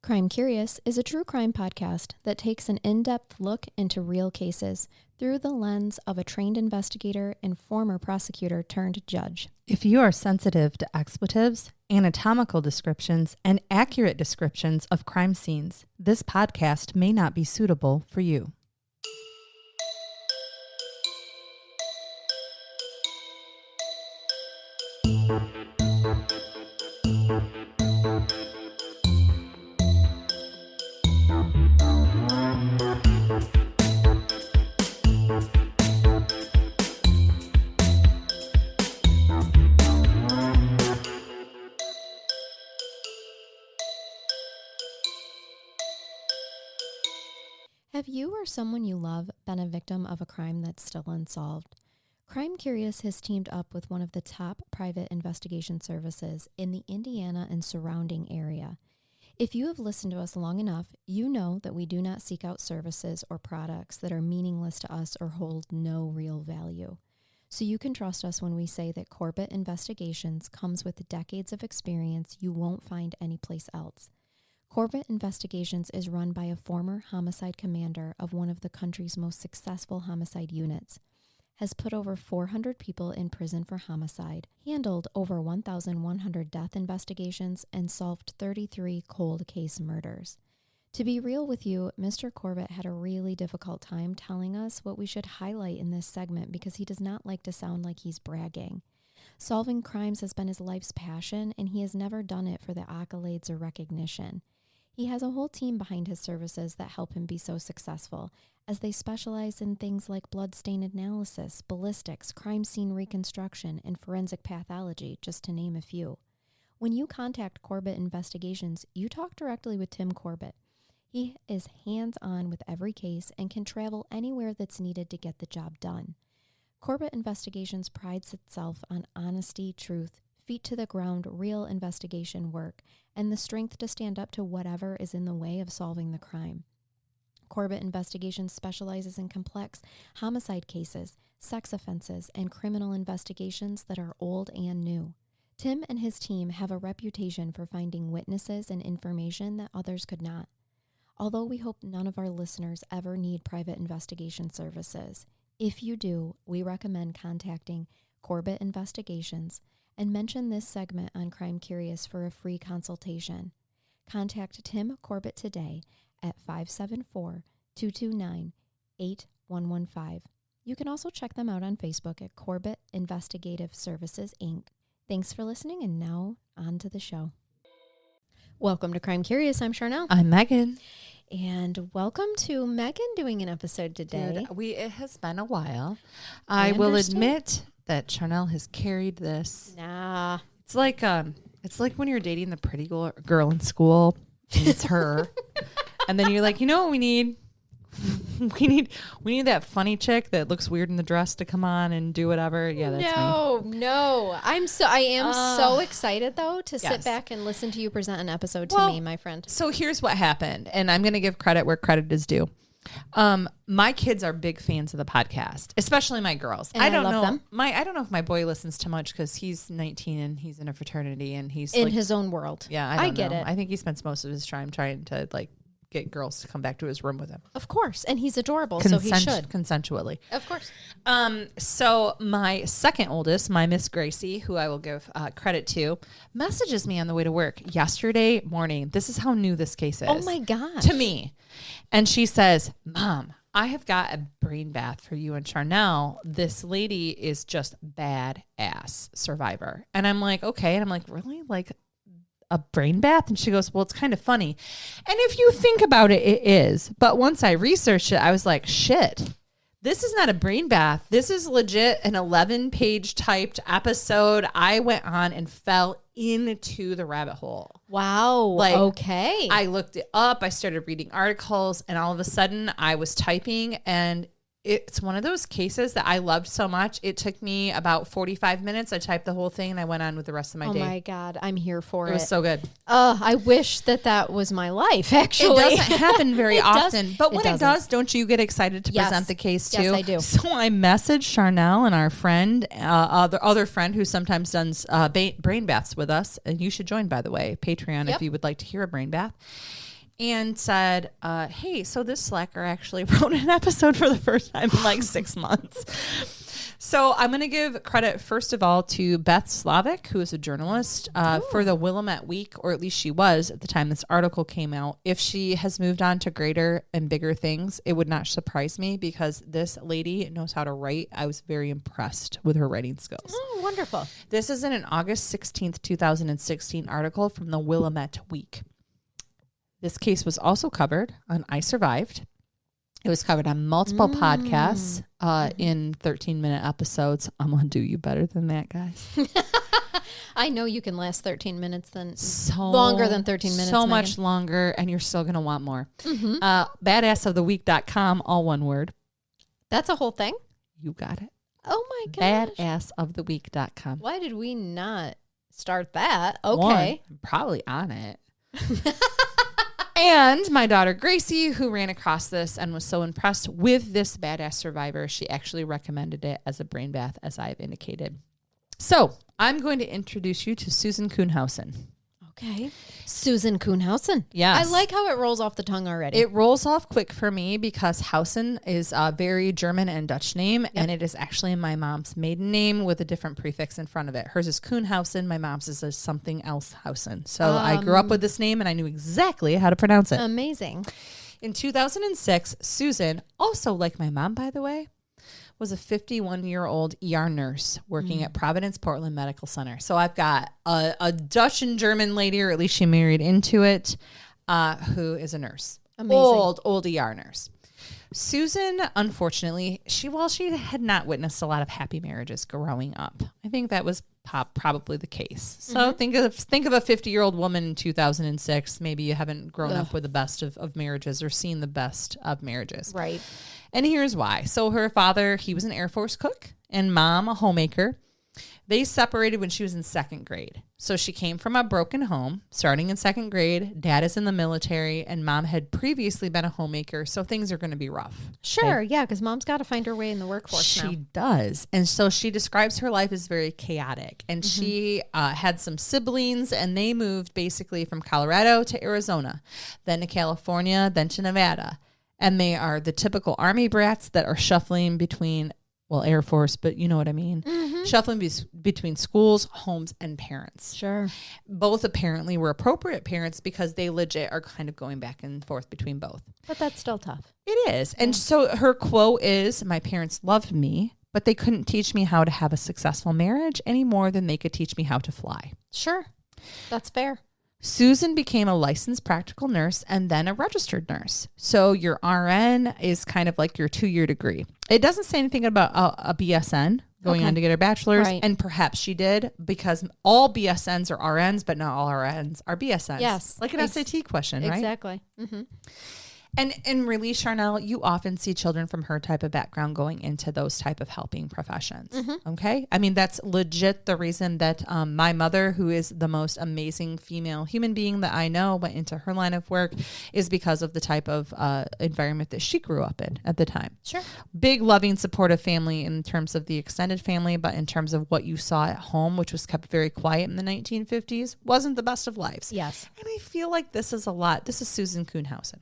Crime Curious is a true crime podcast that takes an in-depth look into real cases through the lens of a trained investigator and former prosecutor turned judge. If you are sensitive to expletives, anatomical descriptions, and accurate descriptions of crime scenes, this podcast may not be suitable for you. Have you or someone you love been a victim of a crime that's still unsolved? Crime Curious has teamed up with one of the top private investigation services in the Indiana and surrounding area. If you have listened to us long enough, you know that we do not seek out services or products that are meaningless to us or hold no real value. So you can trust us when we say that Corbett Investigations comes with decades of experience you won't find anyplace else. Corbett Investigations is run by a former homicide commander of one of the country's most successful homicide units, has put over 400 people in prison for homicide, handled over 1,100 death investigations, and solved 33 cold case murders. To be real with you, Mr. Corbett had a really difficult time telling us what we should highlight in this segment because he does not like to sound like he's bragging. Solving crimes has been his life's passion, and he has never done it for the accolades or recognition. He has a whole team behind his services that help him be so successful, as they specialize in things like bloodstain analysis, ballistics, crime scene reconstruction, and forensic pathology, just to name a few. When you contact Corbett Investigations, you talk directly with Tim Corbett. He is hands-on with every case and can travel anywhere that's needed to get the job done. Corbett Investigations prides itself on honesty, truth, feet to the ground, real investigation work, and the strength to stand up to whatever is in the way of solving the crime. Corbett Investigations specializes in complex homicide cases, sex offenses, and criminal investigations that are old and new. Tim and his team have a reputation for finding witnesses and information that others could not. Although we hope none of our listeners ever need private investigation services, if you do, we recommend contacting Corbett Investigations and mention this segment on Crime Curious for a free consultation. Contact Tim Corbett today at 574-229-8115. You can also check them out on Facebook at Corbett Investigative Services, Inc. Thanks for listening, and now on to the show. Welcome to Crime Curious. I'm Charnell. I'm Megan. And welcome to Megan doing an episode today. Dude, it has been a while. I will admit that Charnell has carried this. Nah. It's like when you're dating the pretty girl in school, and it's her. And then you're like, you know what we need? We need that funny chick that looks weird in the dress to come on and do whatever. Yeah, that's me. No. I am so excited though to sit back and listen to you present an episode to me, my friend. So here's what happened, and I'm going to give credit where credit is due. My kids are big fans of the podcast, especially my girls. And I don't know them. I don't know if my boy listens too much because he's 19 and he's in a fraternity and he's in his own world. Yeah, I get it. I think he spends most of his time trying to get girls to come back to his room with him. Of course, and he's adorable, so he should consensually. Of course. So my second oldest, my Miss Gracie, who I will give credit to, messages me on the way to work yesterday morning. This is how new this case is. Oh my gosh. To me. And she says, Mom, I have got a brain bath for you and Charnell. This lady is just badass survivor. And I'm like, okay. And I'm like, really? Like a brain bath? And she goes, well, it's kind of funny. And if you think about it, it is. But once I researched it, I was like, shit, this is not a brain bath. This is legit an 11-page typed episode. I went on and fell into the rabbit hole. Wow. Okay. I looked it up. I started reading articles, and all of a sudden I was typing, and it's one of those cases that I loved so much. It took me about 45 minutes. I typed the whole thing and I went on with the rest of my day. Oh my God. I'm here for it. It was so good. I wish that was my life, actually. It doesn't happen very often. But when it does, don't you get excited to present the case too? Yes, I do. So I messaged Charnell and our friend, other friend who sometimes does brain baths with us. And you should join, by the way, Patreon if you would like to hear a brain bath. and said, hey, so this slacker actually wrote an episode for the first time in like 6 months. So I'm going to give credit, first of all, to Beth Slavic, who is a journalist for the Willamette Week, or at least she was at the time this article came out. If she has moved on to greater and bigger things, it would not surprise me because this lady knows how to write. I was very impressed with her writing skills. Oh, wonderful. This is in an August 16th, 2016 article from the Willamette Week. This case was also covered on I Survived. It was covered on multiple podcasts in 13-minute episodes. I'm going to do you better than that, guys. I know you can last 13 minutes longer than 13 minutes. So much longer, and you're still going to want more. Badassoftheweek.com, all one word. That's a whole thing? You got it. Oh, my gosh. Badassoftheweek.com. Why did we not start that? Okay. Okay. I'm probably on it. And my daughter, Gracie, who ran across this and was so impressed with this badass survivor, she actually recommended it as a brain bath, as I have indicated. So I'm going to introduce you to Susan Kuhnhausen. Okay. Susan Kuhnhausen. Yes. I like how it rolls off the tongue already. It rolls off quick for me because Hausen is a very German and Dutch name, and it is actually my mom's maiden name with a different prefix in front of it. Hers is Kuhnhausen. My mom's is a something else Hausen. So I grew up with this name, and I knew exactly how to pronounce it. Amazing. In 2006, Susan, also like my mom, by the way, was a 51-year-old ER nurse working at Providence Portland Medical Center. So I've got a Dutch and German lady, or at least she married into it, who is a nurse. Amazing. Old ER nurse. Susan, unfortunately, she had not witnessed a lot of happy marriages growing up. I think that was probably the case. So think of a 50-year-old woman in 2006. Maybe you haven't grown up with the best of marriages or seen the best of marriages. Right. And here's why. So her father, he was an Air Force cook, and mom, a homemaker. They separated when she was in 2nd grade. So she came from a broken home, starting in 2nd grade. Dad is in the military, and mom had previously been a homemaker, so things are going to be rough. Sure, yeah, because mom's got to find her way in the workforce now. She does. And so she describes her life as very chaotic. And she had some siblings, and they moved basically from Colorado to Arizona, then to California, then to Nevada. And they are the typical Army brats that are shuffling between, well, Air Force, but you know what I mean. Shuffling between schools, homes, and parents. Sure. Both apparently were appropriate parents because they legit are kind of going back and forth between both. But that's still tough. It is. And so her quote is, my parents loved me, but they couldn't teach me how to have a successful marriage any more than they could teach me how to fly. Sure. That's fair. Susan became a licensed practical nurse and then a registered nurse. So your RN is kind of like your 2-year degree. It doesn't say anything about a BSN going on to get her bachelor's. Right. And perhaps she did because all BSNs are RNs, but not all RNs are BSNs. Yes. Like an SAT question, right? Exactly. Mm-hmm. And really, Charnell, you often see children from her type of background going into those type of helping professions. Okay. I mean, that's legit the reason that my mother, who is the most amazing female human being that I know, went into her line of work is because of the type of environment that she grew up in at the time. Sure. Big, loving, supportive family in terms of the extended family, but in terms of what you saw at home, which was kept very quiet in the 1950s, wasn't the best of lives. Yes. And I feel like this is a lot. This is Susan Kuhnhausen.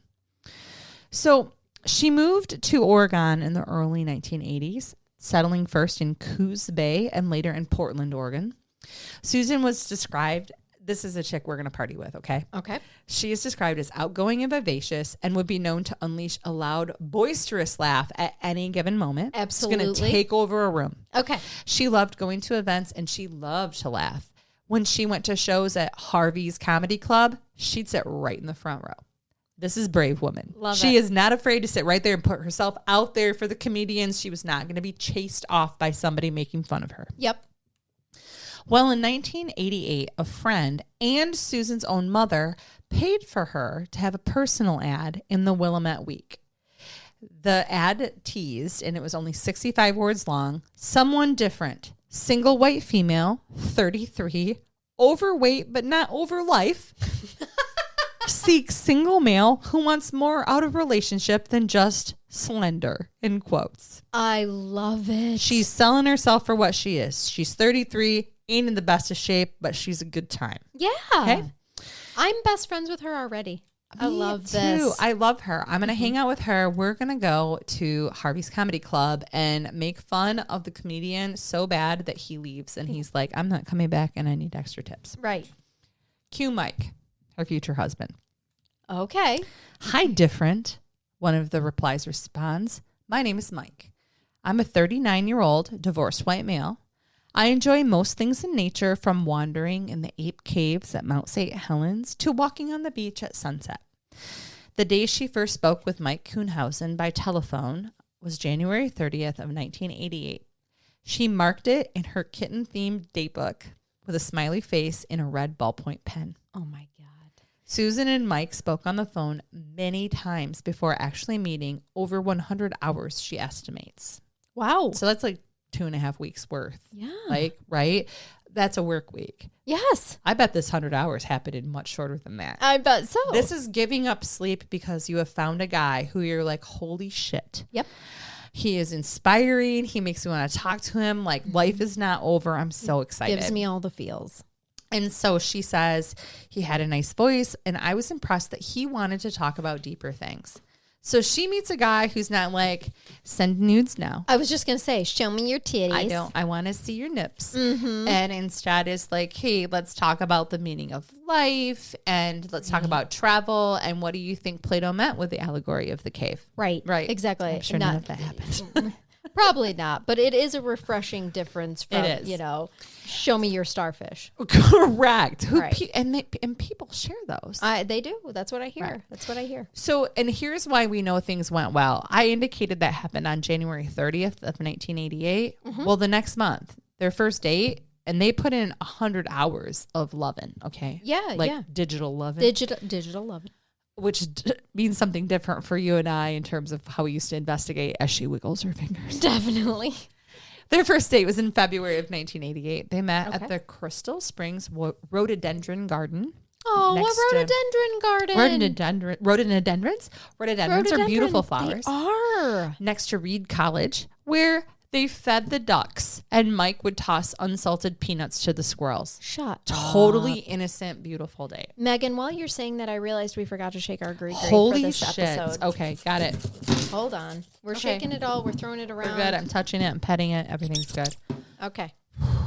So she moved to Oregon in the early 1980s, settling first in Coos Bay and later in Portland, Oregon. Susan was described, this is a chick we're going to party with, okay? Okay. She is described as outgoing and vivacious and would be known to unleash a loud, boisterous laugh at any given moment. Absolutely. It's going to take over a room. Okay. She loved going to events and she loved to laugh. When she went to shows at Harvey's Comedy Club, she'd sit right in the front row. This is brave woman. She is not afraid to sit right there and put herself out there for the comedians. She was not going to be chased off by somebody making fun of her. Yep. Well, in 1988, a friend and Susan's own mother paid for her to have a personal ad in the Willamette Week. The ad teased, and it was only 65 words long, someone different, single white female, 33, overweight but not over life, seeks single male who wants more out of relationship than just slender, in quotes. I love it. She's selling herself for what she is. She's 33, ain't in the best of shape, but she's a good time. Yeah. Okay. I'm best friends with her already. I love too. this. I love her. I'm going to hang out with her. We're going to go to Harvey's Comedy Club and make fun of the comedian so bad that he leaves. And he's like, I'm not coming back and I need extra tips. Right. Cue Mike, her future husband. Okay. Hi, different. One of the replies responds, my name is Mike. I'm a 39-year-old divorced white male. I enjoy most things in nature, from wandering in the ape caves at Mount St. Helens to walking on the beach at sunset. The day she first spoke with Mike Kuhnhausen by telephone was January 30th of 1988. She marked it in her kitten-themed datebook with a smiley face in a red ballpoint pen. Oh, my God. Susan and Mike spoke on the phone many times before actually meeting, over 100 hours, she estimates. Wow. So that's like 2.5 weeks worth. Yeah. Like, right? That's a work week. Yes. I bet this 100 hours happened in much shorter than that. I bet so. This is giving up sleep because you have found a guy who you're like, holy shit. Yep. He is inspiring. He makes me want to talk to him. Like, life is not over. I'm so excited. Gives me all the feels. And so she says he had a nice voice, and I was impressed that he wanted to talk about deeper things. So she meets a guy who's not like, send nudes now. I was just going to say, show me your titties. I want to see your nips. Mm-hmm. And instead is like, hey, let's talk about the meaning of life, and let's talk about travel. And what do you think Plato meant with the allegory of the cave? Right. Right. Exactly. I'm sure none of that happened. Probably not, but it is a refreshing difference from, It is. you know, show me your starfish. Correct. Right. And people share those. They do. That's what I hear. Right. That's what I hear. So, and here's why we know things went well. I indicated that happened on January 30th of 1988. Mm-hmm. Well, the next month, their first date, and they put in 100 hours of loving. Okay. Yeah. Like yeah. digital loving. Digital love. Which means something different for you and I in terms of how we used to investigate as she wiggles her fingers. Definitely. Their first date was in February of 1988. They met Okay. at the Crystal Springs Rhododendron Garden. Oh, Next a to- rhododendron garden. Rhododendrons? Rhododendrons are beautiful flowers. They are. Next to Reed College, where they fed the ducks and Mike would toss unsalted peanuts to the squirrels. Shut Totally up. innocent, beautiful date. Megan, while you're saying that, I realized we forgot to shake our green for Holy this shit. episode. Okay, got it. Hold on. We're Okay. shaking it all. We're throwing it around. We're good. I'm touching it. I'm petting it. Everything's good. Okay.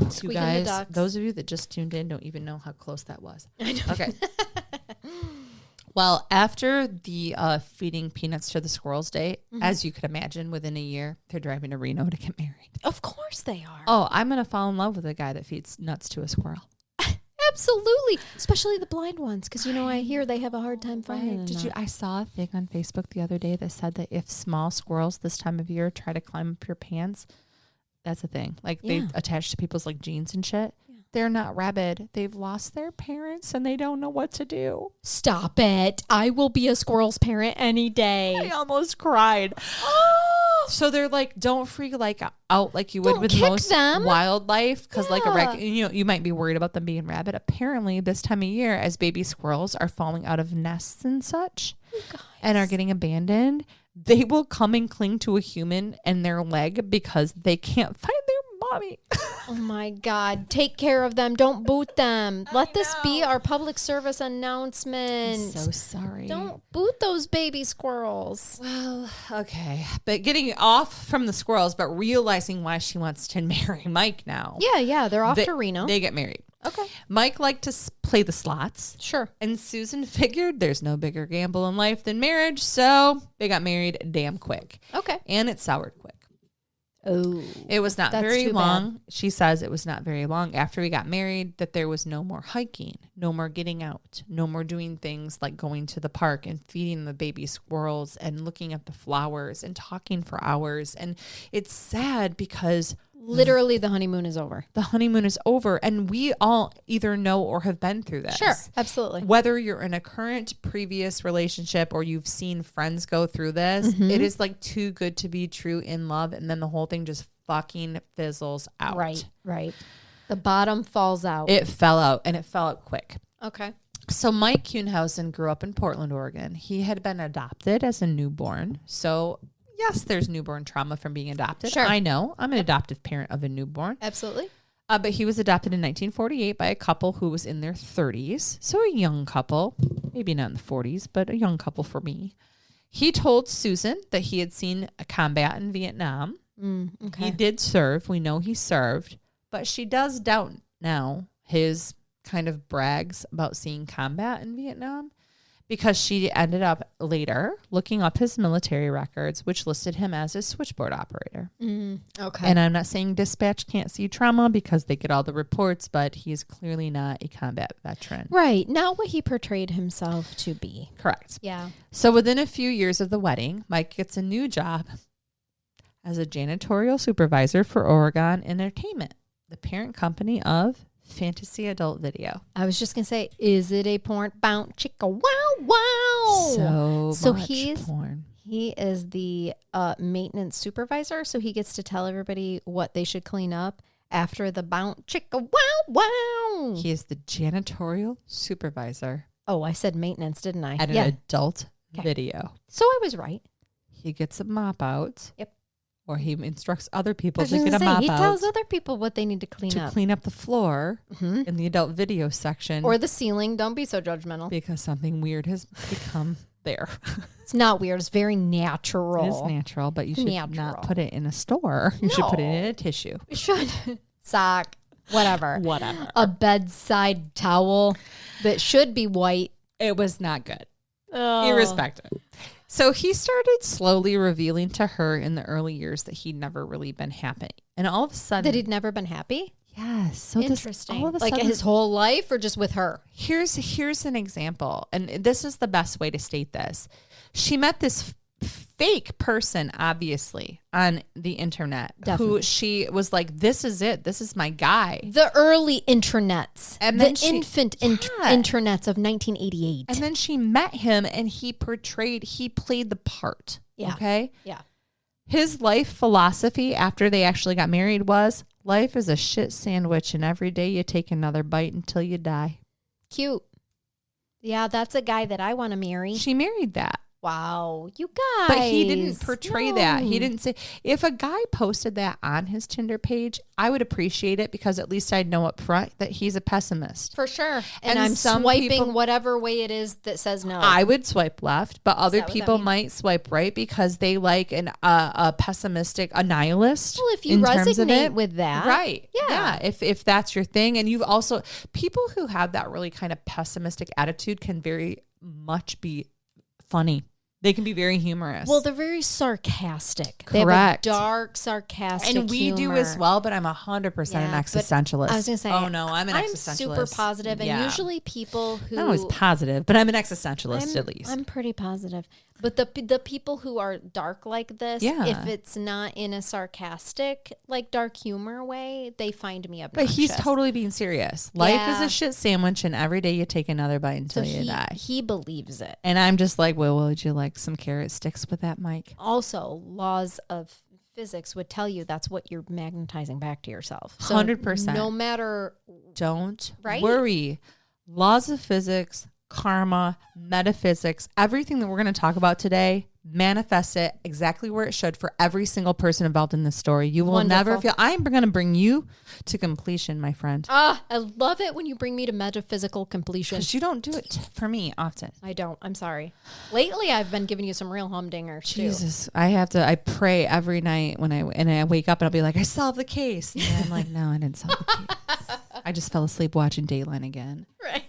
You Squeaking the guys, ducks. those of you that just tuned in don't even know how close that was. I know. Okay. Well, after the feeding peanuts to the squirrels date, as you could imagine, within a year, they're driving to Reno to get married. Of course they are. Oh, I'm going to fall in love with a guy that feeds nuts to a squirrel. Absolutely. Especially the blind ones. Because, you know, I hear they have a hard time finding them. I saw a thing on Facebook the other day that said that if small squirrels this time of year try to climb up your pants, that's a thing. Like they Yeah. attach to people's like jeans and shit. Yeah. They're not rabid. They've lost their parents and they don't know what to do. Stop it. I will be a squirrel's parent any day. I almost cried. So they're like, don't freak like out like you would Don't with kick most them. wildlife, because like Yeah. you might be worried about them being rabid. Apparently, this time of year, as baby squirrels are falling out of nests and such, and are getting abandoned, they will come and cling to a human and their leg because they can't find their mommy. Oh my God. Take care of them. Don't boot them. Let this be know. our public service announcement. So sorry. Don't boot those baby squirrels. Well, okay. But getting off from the squirrels, but realizing why she wants to marry Mike now. Yeah. They're off to Reno. They get married. Okay. Mike liked to play the slots. Sure. And Susan figured there's no bigger gamble in life than marriage. So they got married damn quick. Okay. And it soured quick. Oh. It was not That's very too long. She says it was not very long after we got married that there was no more hiking, no more getting out, no more doing things like going to the park and feeding the baby squirrels and looking at the flowers and talking for hours. And it's sad because Literally, the honeymoon is over. the honeymoon is over and we all either know or have been through this. Sure. Absolutely. Whether you're in a current previous relationship or you've seen friends go through this, Mm-hmm. it is like too good to be true in love. And then the whole thing just fucking fizzles out. Right. The bottom falls out. It fell out and it fell out quick. Okay. So Mike Kuhnhausen grew up in Portland, Oregon. He had been adopted as a newborn. So yes, there's newborn trauma from being adopted. Sure. I know. I'm an adoptive parent of a newborn. Absolutely. But he was adopted in 1948 by a couple who was in their 30s. So a young couple, maybe not in the 40s, but a young couple for me. He told Susan that he had seen a combat in Vietnam. Okay. He did serve. We know he served. But she does doubt now his kind of brags about seeing combat in Vietnam, because she ended up later looking up his military records, which listed him as a switchboard operator. Okay. And I'm not saying dispatch can't see trauma because they get all the reports, but he's clearly not a combat veteran. Right. Not what he portrayed himself to be. Correct. Yeah. So within a few years of the wedding, Mike gets a new job as a janitorial supervisor for Oregon Entertainment, the parent company of Fantasy Adult Video. I was just going to say, is it a porn? Bounce, chicka, wow, wow. So much he's porn. He is the maintenance supervisor, so he gets to tell everybody what they should clean up after the bounce, chicka, wow, wow. He is the janitorial supervisor. Oh, I said maintenance, didn't I? At an adult video. So I was right. He gets a mop out. Yep. Or he instructs other people I was to get a mop he out. He tells other people what they need to clean up. To clean up the floor in the adult video section. Or the ceiling. Don't be so judgmental. Because something weird has become there. It's not weird. It's very natural. It is natural, but you should not put it in a store. You should put it in a tissue. You should. Sock. Whatever. A bedside towel that should be white. It was not good. Irrespective. So he started slowly revealing to her in the early years that he'd never really been happy. And all of a sudden... That he'd never been happy? Yes. So interesting. all of a like sudden, his whole life or just with her? Here's an example. And this is the best way to state this. She met this fake person, obviously, on the internet. Definitely. Who she was like, this is it. This is my guy. The early internets. And the then infant internets of 1988. And then she met him and he played the part. Yeah. Okay? Yeah. His life philosophy after they actually got married was, life is a shit sandwich and every day you take another bite until you die. Cute. Yeah, that's a guy that I want to marry. She married that. Wow, you guys. But he didn't portray that. He didn't say, if a guy posted that on his Tinder page, I would appreciate it because at least I'd know up front that he's a pessimist. For sure. And I'm swiping whatever way it is that says no. I would swipe left, but other people might swipe right because they like a pessimistic, a nihilist. Well, if you resonate with that. Right. Yeah. If that's your thing. And you've also, people who have that really kind of pessimistic attitude can very much be funny. They can be very humorous. Well, they're very sarcastic. Correct. They have a dark, sarcastic and we do as well, but I'm 100% an existentialist. I was going to say, oh no, I'm an existentialist. I'm super positive, and usually people who... Not always positive, but I'm an existentialist at least. I'm pretty positive. But the people who are dark like this, if it's not in a sarcastic, like dark humor way, they find me obnoxious. But he's totally being serious. Life is a shit sandwich, and every day you take another bite until you die. He believes it. And I'm just like, well, would you like some carrot sticks with that, Mike? Also, laws of physics would tell you that's what you're magnetizing back to yourself. So 100%. No matter... Don't worry. Laws of physics, karma, metaphysics, everything that we're going to talk about today, manifest it exactly where it should for every single person involved in this story. You will never feel... I'm going to bring you to completion, my friend. I love it when you bring me to metaphysical completion. Because you don't do it for me often. I don't. I'm sorry. Lately, I've been giving you some real humdingers, Jesus. Too. I pray every night when I wake up and I'll be like, I solved the case. And then I'm like, no, I didn't solve the case. I just fell asleep watching Dateline again. Right.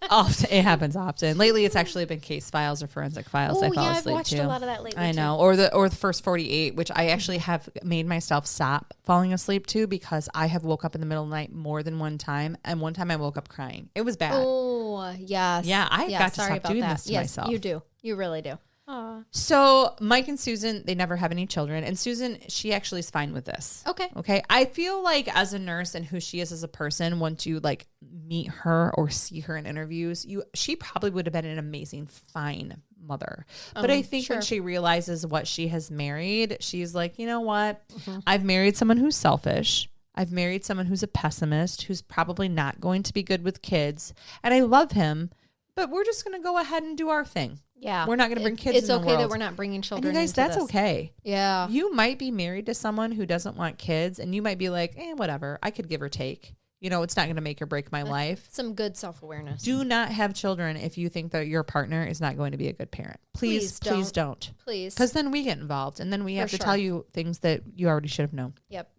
Often, it happens often. Lately, it's actually been case files or forensic files. I fell asleep I've watched a lot of that lately. I know, or the first 48, which I actually have made myself stop falling asleep to because I have woke up in the middle of the night more than one time, and one time I woke up crying. It was bad. Oh yes, yeah. I've got to stop doing this to myself. You do. You really do. So Mike and Susan, they never have any children. And Susan, she actually is fine with this. Okay. I feel like as a nurse and who she is as a person, once you like meet her or see her in interviews, she probably would have been an amazing, fine mother. But I think when she realizes what she has married, she's like, you know what? I've married someone who's selfish. I've married someone who's a pessimist, who's probably not going to be good with kids. And I love him, but we're just going to go ahead and do our thing. Yeah. We're not going to bring kids in the world. It's okay that we're not bringing children and you guys, into that's this. okay. Yeah. You might be married to someone who doesn't want kids, and you might be like, whatever. I could give or take. You know, it's not going to make or break my life. Some good self-awareness. Do not have children if you think that your partner is not going to be a good parent. Please don't. Please. Because then we get involved, and then we have to tell you things that you already should have known. Yep.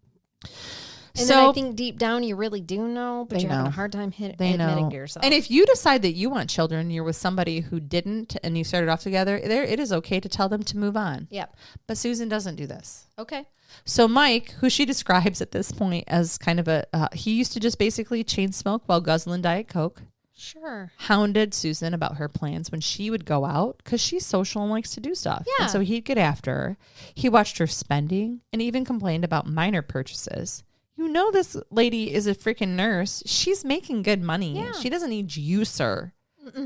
And then I think deep down you really do know, but you're having a hard time admitting to yourself. And if you decide that you want children, you're with somebody who didn't, and you started off together, it is okay to tell them to move on. Yep. But Susan doesn't do this. Okay. So Mike, who she describes at this point as kind of he used to just basically chain smoke while guzzling Diet Coke. Sure. Hounded Susan about her plans when she would go out because she's social and likes to do stuff. Yeah. And so he'd get after her. He watched her spending and even complained about minor purchases. You know, this lady is a freaking nurse. She's making good money. Yeah. She doesn't need you, sir,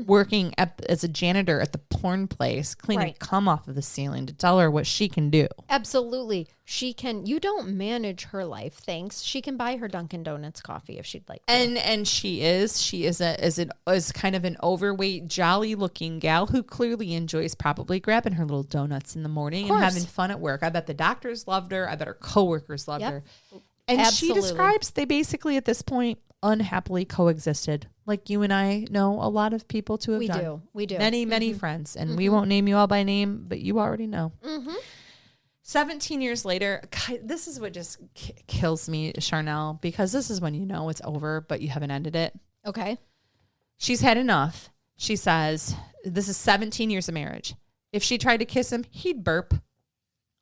working as a janitor at the porn place, cleaning cum off of the ceiling to tell her what she can do. Absolutely. She can. You don't manage her life, thanks. She can buy her Dunkin' Donuts coffee if she'd like to. And she is kind of an overweight, jolly looking gal who clearly enjoys probably grabbing her little donuts in the morning and having fun at work. I bet the doctors loved her. I bet her coworkers loved her. And she describes they basically at this point unhappily coexisted. Like you and I know a lot of people to have done. We do. Many friends. And we won't name you all by name, but you already know. 17 years later, God, this is what just kills me, Charnell, because this is when you know it's over, but you haven't ended it. Okay. She's had enough. She says, this is 17 years of marriage. If she tried to kiss him, he'd burp.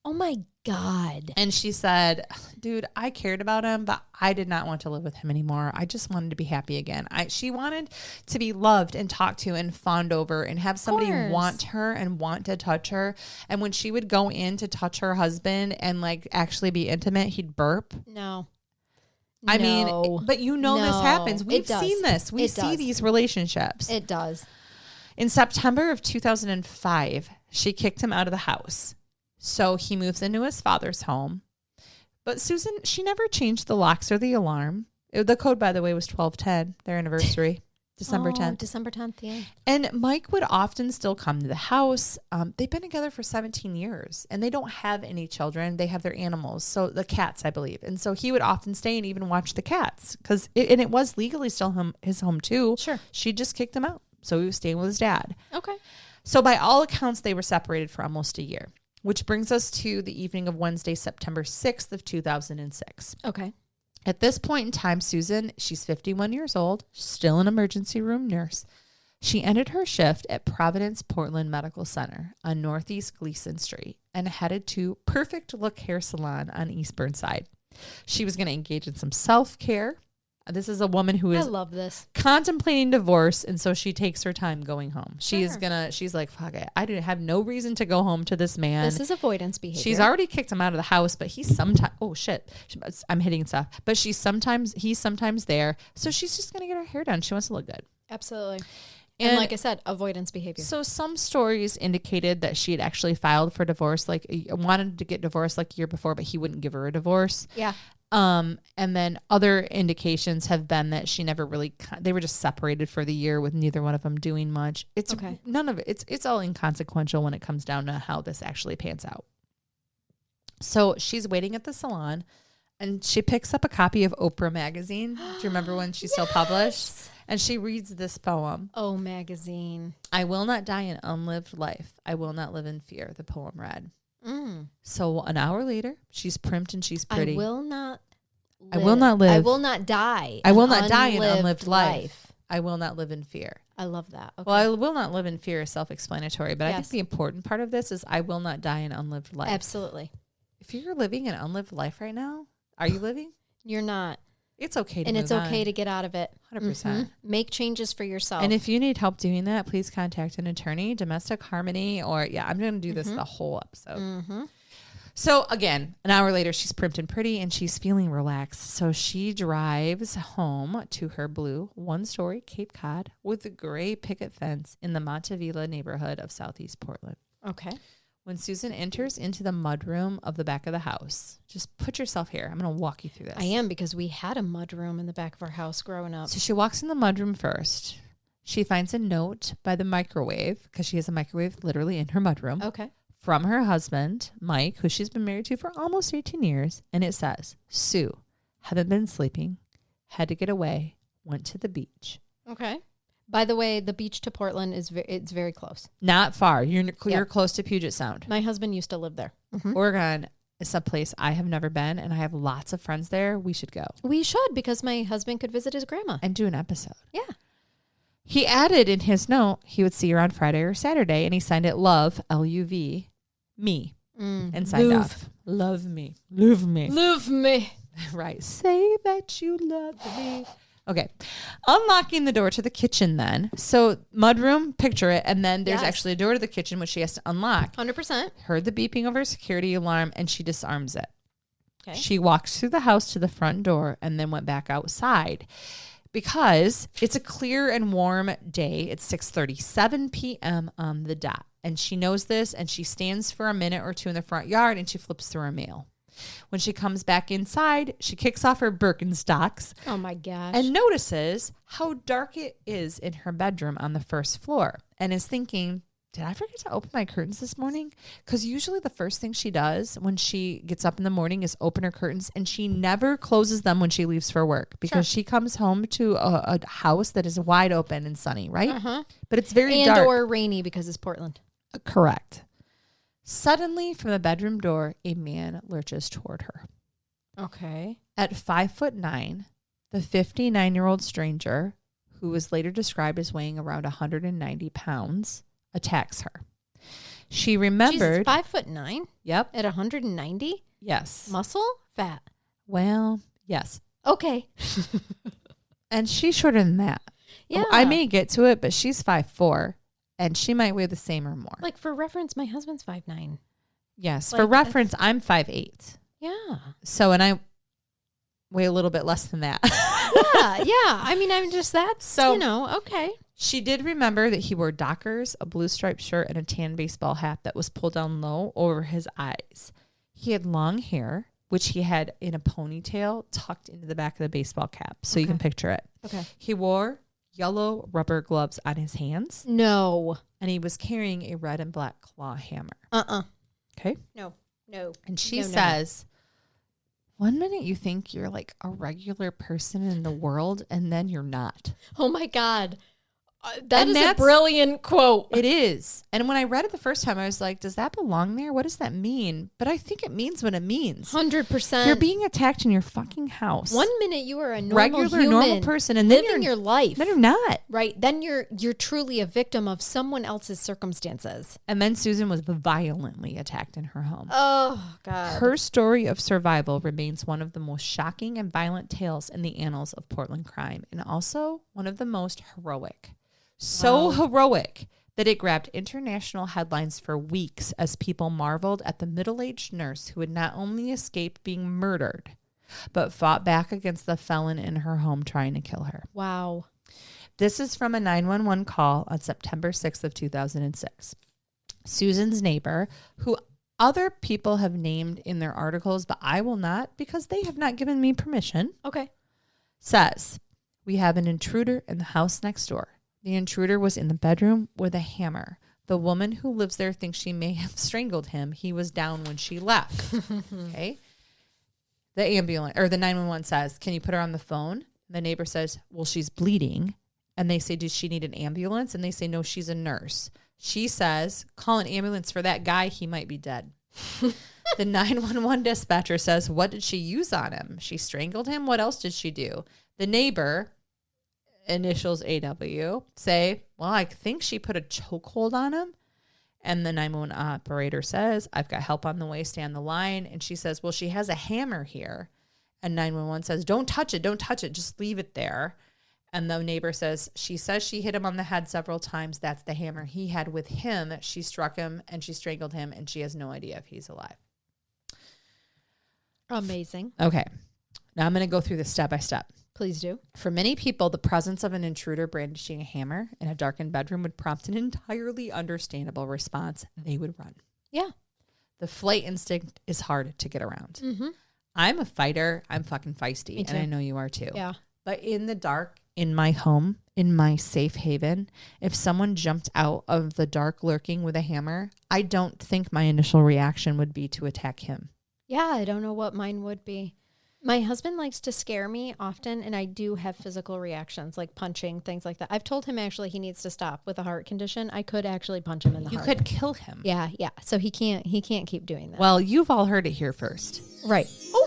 Oh my God. And she said, dude, I cared about him, but I did not want to live with him anymore. I just wanted to be happy again. She wanted to be loved and talked to and fawned over and have somebody want her and want to touch her. And when she would go in to touch her husband and like actually be intimate, he'd burp. No. I mean, but you know this happens. We've seen this. We see these relationships. It does. In September of 2005, she kicked him out of the house. So he moves into his father's home. But Susan, she never changed the locks or the alarm. The code, by the way, was 1210, their anniversary, December 10th. December 10th, yeah. And Mike would often still come to the house. They've been together for 17 years, and they don't have any children. They have their animals, so the cats, I believe. And so he would often stay and even watch the cats, and it was legally still his home, too. Sure. She just kicked him out, so he was staying with his dad. Okay. So by all accounts, they were separated for almost a year. Which brings us to the evening of Wednesday, September 6th of 2006. Okay. At this point in time, Susan, she's 51 years old, still an emergency room nurse. She ended her shift at Providence Portland Medical Center on Northeast Gleason Street and headed to Perfect Look Hair Salon on East Burnside. She was going to engage in some self-care. This is a woman who is I love this. contemplating divorce, and so she takes her time going home. She's like, fuck it. I have no reason to go home to this man. This is avoidance behavior. She's already kicked him out of the house, but he's sometimes, oh shit, I'm hitting stuff. But he's sometimes there. So she's just going to get her hair done. She wants to look good. Absolutely. And like I said, avoidance behavior. So some stories indicated that she had actually filed for divorce, like wanted to get divorced like a year before, but he wouldn't give her a divorce. Yeah. And then other indications have been that she never really, they were just separated for the year with neither one of them doing much. It's okay. None of it. It's all inconsequential when it comes down to how this actually pans out. So she's waiting at the salon and she picks up a copy of Oprah magazine. Do you remember when she still published? And she reads this poem. Oh, magazine. I will not die an unlived life. I will not live in fear, the poem read. So an hour later, she's primped and she's pretty. I will not live. I will not live. I will not die. I will not die an unlived life. I will not live in fear. I love that. Okay. Well, I will not live in fear is self-explanatory, but I think the important part of this is I will not die an unlived life. Absolutely. If you're living an unlived life right now, are you living? You're not. It's okay to and move it's okay to get out of it. 100%. Make changes for yourself. And if you need help doing that, please contact an attorney, domestic harmony, or I'm going to do this the whole episode. So again, an hour later, she's primped and pretty and she's feeling relaxed. So she drives home to her blue one-story Cape Cod with a gray picket fence in the Montevilla neighborhood of Southeast Portland. Okay. When Susan enters into the mudroom of the back of the house, just put yourself here. I'm going to walk you through this. I am, because we had a mudroom in the back of our house growing up. So she walks in the mudroom first. She finds a note by the microwave, because she has a microwave literally in her mudroom, Okay. from her husband, Mike, who she's been married to for almost 18 years. And it says, Sue, haven't been sleeping, had to get away, went to the beach. Okay. By the way, the beach to Portland it's very close. Not far. You're close to Puget Sound. My husband used to live there. Mm-hmm. Oregon is a place I have never been, and I have lots of friends there. We should go. We should, because my husband could visit his grandma. And do an episode. Yeah. He added in his note he would see her on Friday or Saturday, and he signed it love, L-U-V, me, and signed off. Love me. Love me. Love me. Right. Say that you love me. Okay. Unlocking the door to the kitchen then. So mudroom, picture it. And then there's actually a door to the kitchen, which she has to unlock. 100%. Heard the beeping of her security alarm, and she disarms it. Okay. She walks through the house to the front door and then went back outside because it's a clear and warm day. It's 6:37 p.m. on the dot. And she knows this, and she stands for a minute or two in the front yard, and she flips through her mail. When she comes back inside, she kicks off her Birkenstocks. Oh, my gosh. And notices how dark it is in her bedroom on the first floor and is thinking, did I forget to open my curtains this morning? Because usually the first thing she does when she gets up in the morning is open her curtains, and she never closes them when she leaves for work because she comes home to a house that is wide open and sunny, right? Uh-huh. But it's very dark. And or rainy because it's Portland. Correct. Suddenly, from the bedroom door, a man lurches toward her. Okay. At 5'9", the 59-year-old stranger, who was later described as weighing around 190 pounds, attacks her. She remembered... She's 5'9"? Yep. At 190? Yes. Muscle? Fat? Well, yes. Okay. And she's shorter than that. Yeah. I may get to it, but she's 5'4", and she might weigh the same or more. Like, for reference, my husband's 5'9". Yes. Like, For reference, I'm 5'8". Yeah. So, and I weigh a little bit less than that. Yeah. I mean, I'm just, that's, So, okay. She did remember that he wore Dockers, a blue striped shirt, and a tan baseball hat that was pulled down low over his eyes. He had long hair, which he had in a ponytail tucked into the back of the baseball cap. So you can picture it. Okay. He wore yellow rubber gloves on his hands. No. And he was carrying a red and black claw hammer. Okay. No. And she says, one minute you think you're like a regular person in the world, and then you're not. Oh, my God. That's a brilliant quote. It is. And when I read it the first time, I was like, does that belong there? What does that mean? But I think it means what it means. 100%. You're being attacked in your fucking house. 1 minute you are a normal normal person, and then living your life. Then you're not. Right. Then you're truly a victim of someone else's circumstances. And then Susan was violently attacked in her home. Oh, God. Her story of survival remains one of the most shocking and violent tales in the annals of Portland crime, and also one of the most heroic. So heroic that it grabbed international headlines for weeks as people marveled at the middle-aged nurse who had not only escaped being murdered, but fought back against the felon in her home trying to kill her. Wow. This is from a 911 call on September 6th of 2006. Susan's neighbor, who other people have named in their articles, but I will not because they have not given me permission, says, we have an intruder in the house next door. The intruder was in the bedroom with a hammer. The woman who lives there thinks she may have strangled him. He was down when she left. Okay. The ambulance or the 911 says, can you put her on the phone? The neighbor says, well, she's bleeding. And they say, does she need an ambulance? And they say, no, she's a nurse. She says, call an ambulance for that guy. He might be dead. The 911 dispatcher says, what did she use on him? She strangled him. What else did she do? The neighbor, initials AW, say, well, I think she put a chokehold on him. And the 911 operator says, I've got help on the way, stay on the line. And she says, well, she has a hammer here. And 911 says, don't touch it, just leave it there. And the neighbor says, she says she hit him on the head several times. That's the hammer he had with him. She struck him and she strangled him, and she has no idea if he's alive. Amazing. Okay. Now I'm going to go through this step by step. Please do. For many people, the presence of an intruder brandishing a hammer in a darkened bedroom would prompt an entirely understandable response. They would run. Yeah. The flight instinct is hard to get around. Mm-hmm. I'm a fighter. I'm fucking feisty. And I know you are too. Yeah. But in the dark in my home, in my safe haven, if someone jumped out of the dark lurking with a hammer, I don't think my initial reaction would be to attack him. Yeah, I don't know what mine would be. My husband likes to scare me often, and I do have physical reactions, like punching, things like that. I've told him actually he needs to stop with a heart condition. I could actually punch him in the heart. You could kill him. Yeah. So he can't keep doing that. Well, you've all heard it here first. Right. Oh,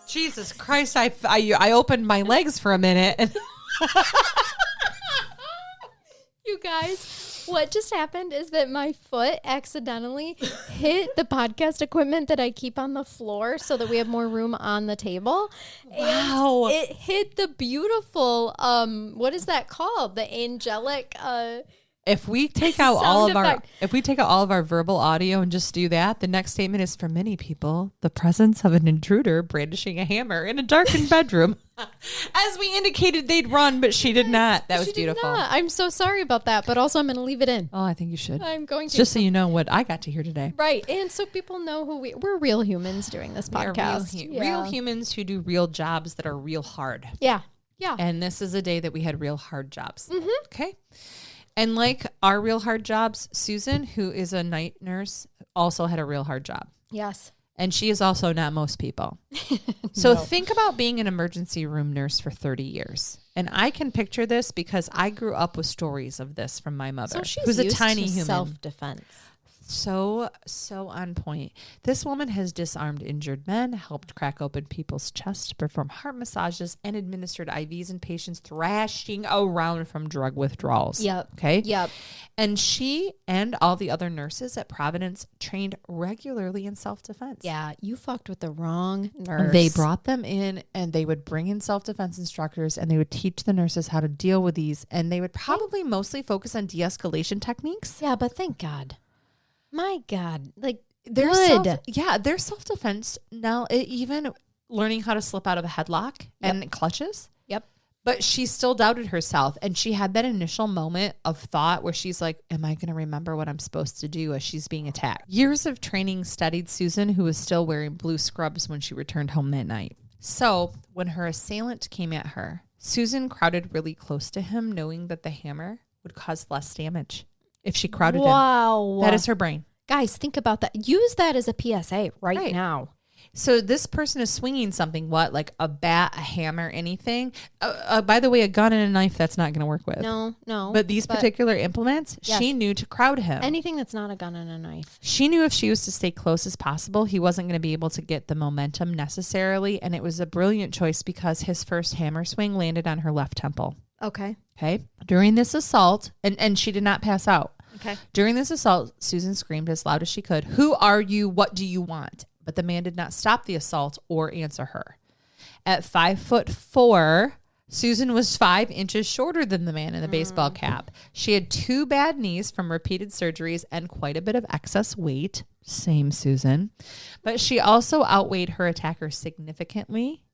Jesus Christ! I opened my legs for a minute. And You guys, what just happened is that my foot accidentally hit the podcast equipment that I keep on the floor so that we have more room on the table. Wow. And it hit the beautiful, what is that called? The angelic, if we take out sound effect. if we take out all of our verbal audio and just do that, the next statement is, for many people, the presence of an intruder brandishing a hammer in a darkened bedroom. As we indicated, they'd run, but she did not. That was beautiful. I'm so sorry about that, but also I'm going to leave it in. Oh, I think you should. I'm going to. Just so you know what I got to hear today. Right. And so people know who we're real humans doing this podcast. Real humans who do real jobs that are real hard. Yeah. Yeah. And this is a day that we had real hard jobs. Mm-hmm. Okay. And like our real hard jobs, Susan, who is a night nurse, also had a real hard job. Yes. And she is also not most people. So think about being an emergency room nurse for 30 years. And I can picture this because I grew up with stories of this from my mother, who's a tiny human. Self-defense. So on point. This woman has disarmed injured men, helped crack open people's chests, performed heart massages, and administered IVs in patients thrashing around from drug withdrawals. Yep. Okay? Yep. And she and all the other nurses at Providence trained regularly in self-defense. Yeah, you fucked with the wrong nurse. They brought them in and they would bring in self-defense instructors and they would teach the nurses how to deal with these. And they would probably mostly focus on de-escalation techniques. Yeah, but thank God. My God. Like, Their good. their self-defense now, even learning how to slip out of a headlock and clutches. Yep. But she still doubted herself. And she had that initial moment of thought where she's like, am I going to remember what I'm supposed to do as she's being attacked? Years of training steadied Susan, who was still wearing blue scrubs when she returned home that night. So when her assailant came at her, Susan crowded really close to him, knowing that the hammer would cause less damage if she crowded him. That is her brain. Guys, think about that. Use that as a PSA right now. So this person is swinging something, like a bat, a hammer, anything. By the way, a gun and a knife, that's not going to work with. No. But these particular implements, yes. She knew to crowd him. Anything that's not a gun and a knife. She knew if she was to stay close as possible, he wasn't going to be able to get the momentum necessarily. And it was a brilliant choice because his first hammer swing landed on her left temple. Okay. During this assault, and she did not pass out. Okay. During this assault, Susan screamed as loud as she could, "Who are you? What do you want?" But the man did not stop the assault or answer her. At 5'4", Susan was 5 inches shorter than the man in the baseball cap. She had 2 bad knees from repeated surgeries and quite a bit of excess weight. Same Susan. But she also outweighed her attacker significantly.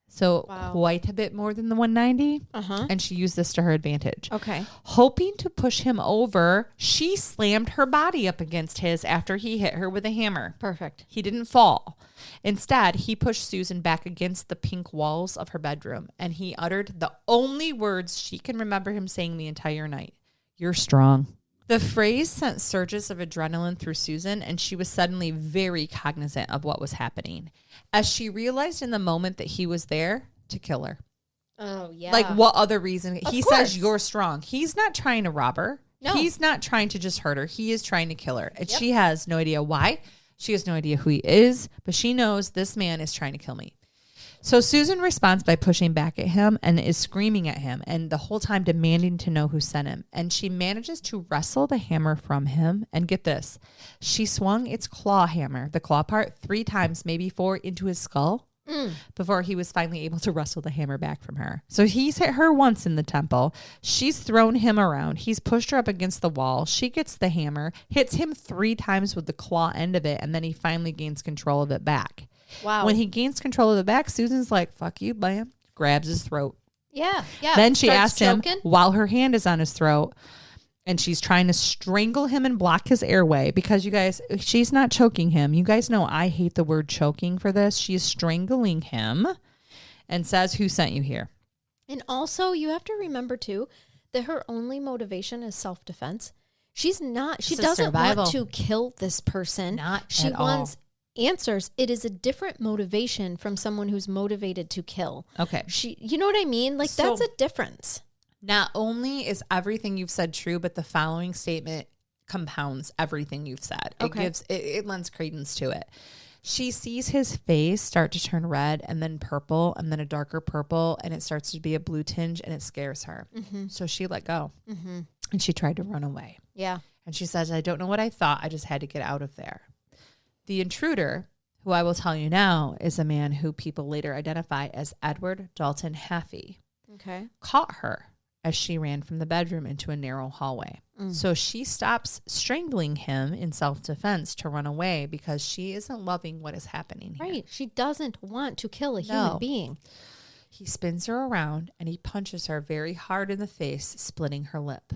So quite a bit more than the 190. And she used this to her advantage. Okay. Hoping to push him over, she slammed her body up against his after he hit her with a hammer. Perfect. He didn't fall. Instead, he pushed Susan back against the pink walls of her bedroom, and he uttered the only words she can remember him saying the entire night. "You're strong." The phrase sent surges of adrenaline through Susan, and she was suddenly very cognizant of what was happening, as she realized in the moment that he was there to kill her. Oh, yeah. Like, what other reason? He course. says, "You're strong." He's not trying to rob her. No. He's not trying to just hurt her. He is trying to kill her. And she has no idea why. She has no idea who he is, but she knows this man is trying to kill me. So Susan responds by pushing back at him and is screaming at him and the whole time demanding to know who sent him. And she manages to wrestle the hammer from him. And get this, she swung its claw hammer, the claw part, 3 times, maybe 4, into his skull before he was finally able to wrestle the hammer back from her. So he's hit her once in the temple. She's thrown him around. He's pushed her up against the wall. She gets the hammer, hits him 3 times with the claw end of it, and then he finally gains control of it back. Wow. When he gains control of the back, Susan's like, "Fuck you, bam," grabs his throat. Yeah. Then she asked him, choking. while her hand is on his throat, and she's trying to strangle him and block his airway, because you guys, she's not choking him. You guys know I hate the word choking for this. She is strangling him and says, "Who sent you here?" And also, you have to remember, too, that her only motivation is self-defense. She doesn't want to kill this person. Not she at wants all. answers. It is a different motivation from someone who's motivated to kill. Okay. You know what I mean? Like, that's a difference. Not only is everything you've said true, but the following statement compounds everything you've said. Okay. It lends credence to it. She sees his face start to turn red and then purple and then a darker purple, and it starts to be a blue tinge, and it scares her. Mm-hmm. So she let go and she tried to run away. Yeah. And she says, I don't know what I thought. I just had to get out of there. The intruder, who I will tell you now, is a man who people later identify as Edward Dalton Haffey. Okay. Caught her as she ran from the bedroom into a narrow hallway. So she stops strangling him in self-defense to run away because she isn't loving what is happening here. Right. She doesn't want to kill a human being. He spins her around and he punches her very hard in the face, splitting her lip.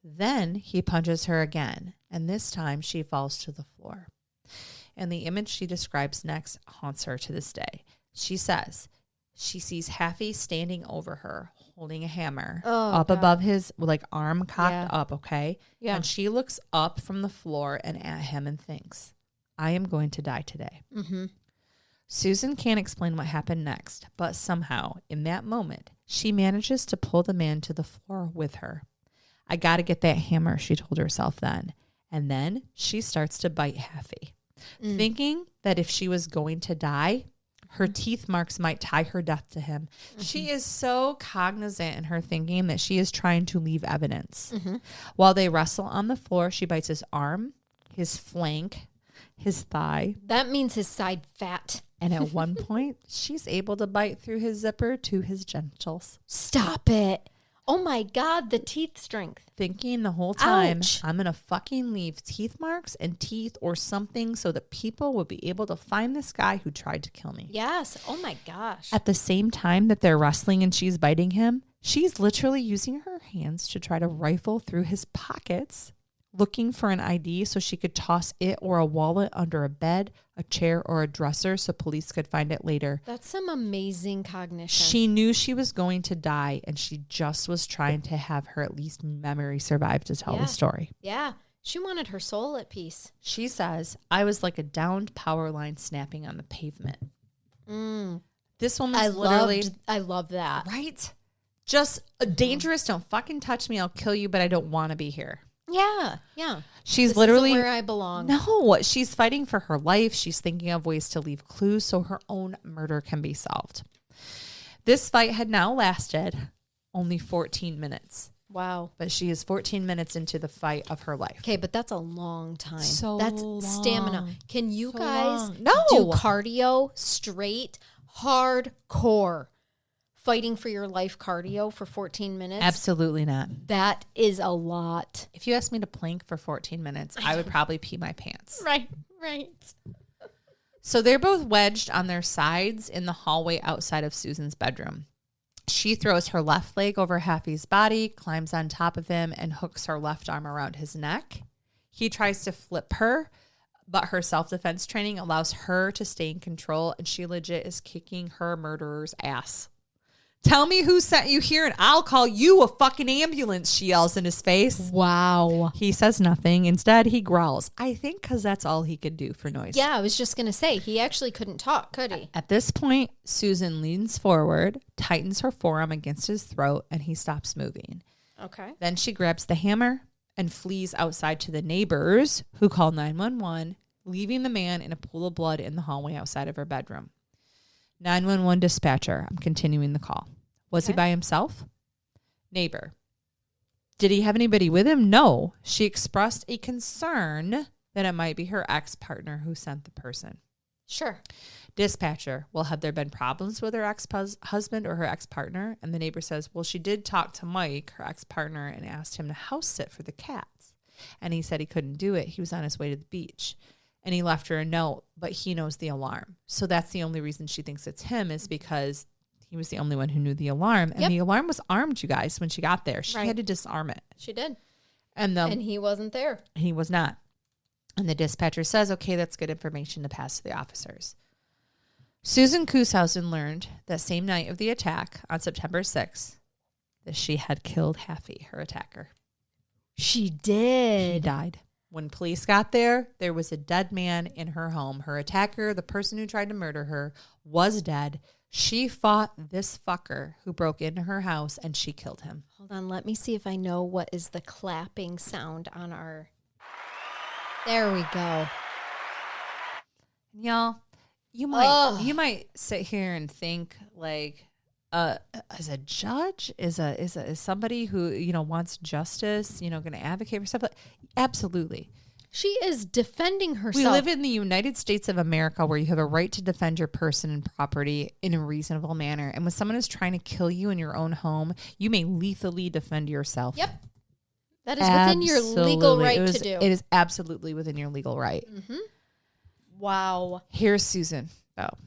Then he punches her again, and this time she falls to the floor. And the image she describes next haunts her to this day. She says she sees Haffey standing over her, holding a hammer above his arm cocked up, okay? Yeah. And she looks up from the floor and at him and thinks, I am going to die today. Mm-hmm. Susan can't explain what happened next, but somehow, in that moment, she manages to pull the man to the floor with her. I got to get that hammer, she told herself then. And then she starts to bite Haffey, thinking that if she was going to die, her teeth marks might tie her death to him. She is so cognizant in her thinking that she is trying to leave evidence. While they wrestle on the floor, she bites his arm, his flank, his thigh. That means his side fat. And at one point, she's able to bite through his zipper to his genitals. Stop it. Oh my God, the teeth strength. Thinking the whole time, Ouch. I'm going to fucking leave teeth marks and teeth or something so that people will be able to find this guy who tried to kill me. Yes. Oh my gosh. At the same time that they're wrestling and she's biting him, she's literally using her hands to try to rifle through his pockets, looking for an ID so she could toss it or a wallet under a bed, a chair, or a dresser so police could find it later. That's some amazing cognition. She knew she was going to die, and she just was trying to have her at least memory survive to tell the story. Yeah. She wanted her soul at peace. She says, I was like a downed power line snapping on the pavement. This woman's literally... I love that. Right? Just dangerous. Don't fucking touch me. I'll kill you, but I don't want to be here. Yeah. Yeah. She's This literally isn't where I belong. No, she's fighting for her life. She's thinking of ways to leave clues so her own murder can be solved. This fight had now lasted only 14 minutes. Wow. But she is 14 minutes into the fight of her life. Okay, but that's a long time. That's long. stamina. Can you guys No. do cardio straight, hardcore? Fighting for your life cardio for 14 minutes? Absolutely not. That is a lot. If you asked me to plank for 14 minutes, I would probably pee my pants. Right. So they're both wedged on their sides in the hallway outside of Susan's bedroom. She throws her left leg over Haffey's body, climbs on top of him, and hooks her left arm around his neck. He tries to flip her, but her self-defense training allows her to stay in control, and she legit is kicking her murderer's ass. Tell me who sent you here and I'll call you a fucking ambulance, she yells in his face. Wow. He says nothing. Instead, he growls. I think because that's all he could do for noise. Yeah, I was just going to say, he actually couldn't talk, could he? At this point, Susan leans forward, tightens her forearm against his throat, and he stops moving. Okay. Then she grabs the hammer and flees outside to the neighbors, who call 911, leaving the man in a pool of blood in the hallway outside of her bedroom. 911 dispatcher. I'm continuing the call. Was he by himself? Neighbor. Did he have anybody with him? No. She expressed a concern that it might be her ex-partner who sent the person. Sure. Dispatcher. Well, have there been problems with her ex-husband or her ex-partner? And the neighbor says, well, she did talk to Mike, her ex-partner, and asked him to house sit for the cats. And he said he couldn't do it. He was on his way to the beach. And he left her a note, but he knows the alarm. So that's the only reason she thinks it's him, is because he was the only one who knew the alarm. And the alarm was armed, you guys, when she got there. She had to disarm it. She did. And he wasn't there. He was not. And the dispatcher says, okay, that's good information to pass to the officers. Susan Kushausen learned that same night of the attack on September 6th that she had killed Haffey, her attacker. She did. He died. When police got there, there was a dead man in her home. Her attacker, the person who tried to murder her, was dead. She fought this fucker who broke into her house, and she killed him. Hold on, let me see if I know what is the clapping sound on our... There we go. Y'all, you might sit here and think like, as a judge, is somebody who wants justice, going to advocate for stuff. Absolutely, she is defending herself. We live in the United States of America, where you have a right to defend your person and property in a reasonable manner. And when someone is trying to kill you in your own home, you may lethally defend yourself. Yep, that is within your legal right to do. It is absolutely within your legal right. Mm-hmm. Wow. Here's Susan, though.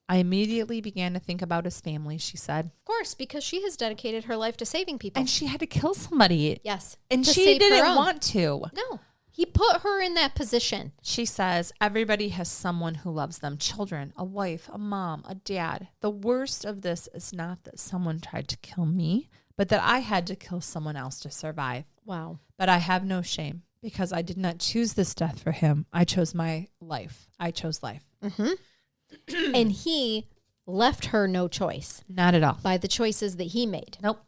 I immediately began to think about his family, she said. Of course, because she has dedicated her life to saving people. And she had to kill somebody. Yes. And she didn't want to. No. He put her in that position. She says, everybody has someone who loves them. Children, a wife, a mom, a dad. The worst of this is not that someone tried to kill me, but that I had to kill someone else to survive. Wow. But I have no shame, because I did not choose this death for him. I chose my life. I chose life. Mm-hmm. And he left her no choice. Not at all. By the choices that he made. Nope.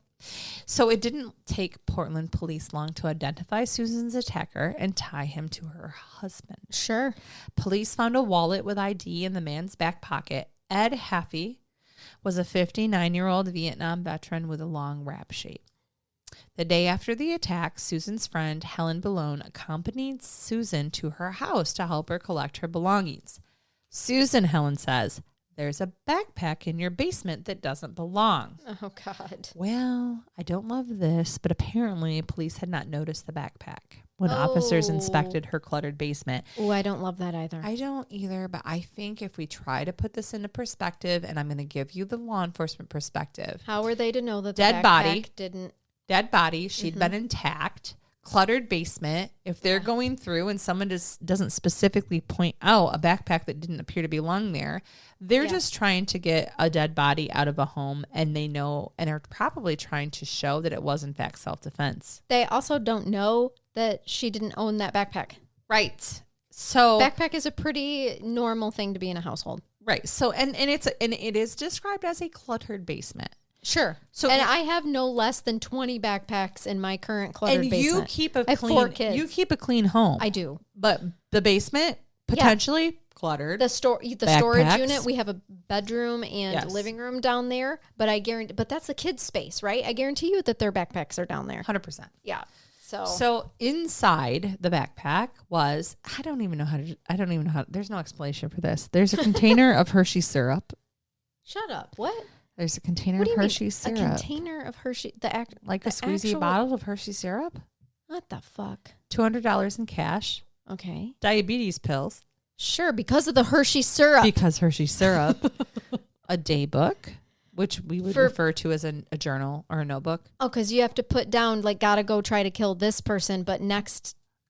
So it didn't take Portland police long to identify Susan's attacker and tie him to her husband. Sure. Police found a wallet with ID in the man's back pocket. Ed Haffey was a 59-year-old Vietnam veteran with a long rap sheet. The day after the attack, Susan's friend, Helen Balone, accompanied Susan to her house to help her collect her belongings. Susan, Helen says, there's a backpack in your basement that doesn't belong. Oh, God. Well, I don't love this, but apparently police had not noticed the backpack when officers inspected her cluttered basement. Oh, I don't love that either. I don't either, but I think if we try to put this into perspective, and I'm going to give you the law enforcement perspective. How were they to know that the dead backpack body didn't... Dead body, she'd been intact. Cluttered basement. If they're going through and someone doesn't specifically point out a backpack that didn't appear to belong there, they're just trying to get a dead body out of a home, and they know and are probably trying to show that it was in fact self-defense. They also don't know that she didn't own that backpack. Right. So backpack is a pretty normal thing to be in a household. Right. So and it is described as a cluttered basement. Sure. So and I have no less than 20 backpacks in my current cluttered basement. And you keep I have 4 kids. You keep a clean home. I do. But the basement potentially cluttered. The storage unit, we have a bedroom and living room down there, but but that's the kids' space, right? I guarantee you that their backpacks are down there. 100%. Yeah. So inside the backpack was, I don't even know how, there's no explanation for this. There's a container of Hershey syrup. Shut up. What? There's a container of Hershey syrup. A container of Hershey, like a squeezy bottle of Hershey syrup? What the fuck? $200 in cash. Okay. Diabetes pills. Sure, because of the Hershey syrup. Because Hershey syrup. A day book, which we would refer to as a journal or a notebook. Oh, because you have to put down, like, gotta go try to kill this person, but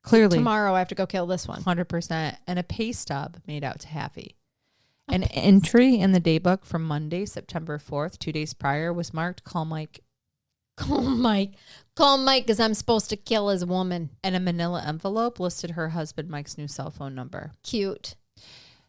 clearly tomorrow I have to go kill this one. 100%. And a pay stub made out to Haffey. An entry in the daybook from Monday, September 4th, 2 days prior, was marked, call Mike. Call Mike. Call Mike because I'm supposed to kill his woman. And a manila envelope listed her husband Mike's new cell phone number. Cute.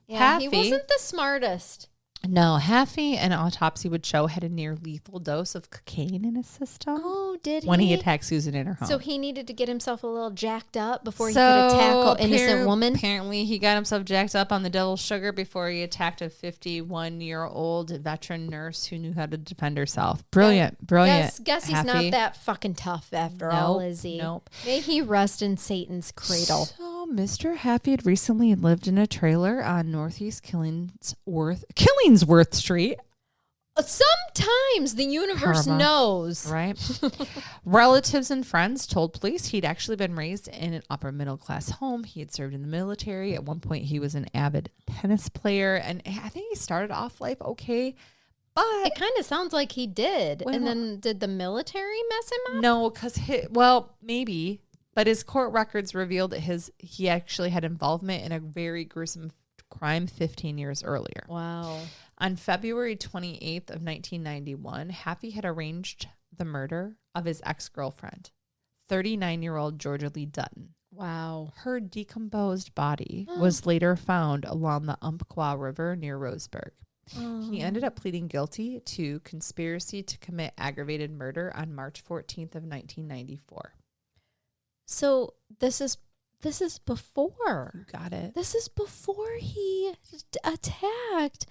Yeah, Haffey, he wasn't the smartest. No, Haffey, an autopsy would show, had a near lethal dose of cocaine in his system. Oh, did he? When he attacked Susan in her home. So he needed to get himself a little jacked up before he could attack an innocent woman? Apparently he got himself jacked up on the devil's sugar before he attacked a 51-year-old veteran nurse who knew how to defend herself. Brilliant. Guess he's not that fucking tough after all, is he? Nope. May he rest in Satan's cradle. So Mr. Haffey had recently lived in a trailer on Northeast Killingsworth Street. Sometimes the universe knows. Right? Relatives and friends told police he'd actually been raised in an upper middle class home. He had served in the military. At one point, he was an avid tennis player. And I think he started off life okay. But it kind of sounds like he did. And then did the military mess him up? No, because maybe. But his court records revealed that he actually had involvement in a very gruesome crime 15 years earlier. Wow. On February 28th of 1991, Haffey had arranged the murder of his ex-girlfriend, 39-year-old Georgia Lee Dutton. Wow. Her decomposed body was later found along the Umpqua River near Roseburg. He ended up pleading guilty to conspiracy to commit aggravated murder on March 14th of 1994. So this is before. You got it. This is before he attacked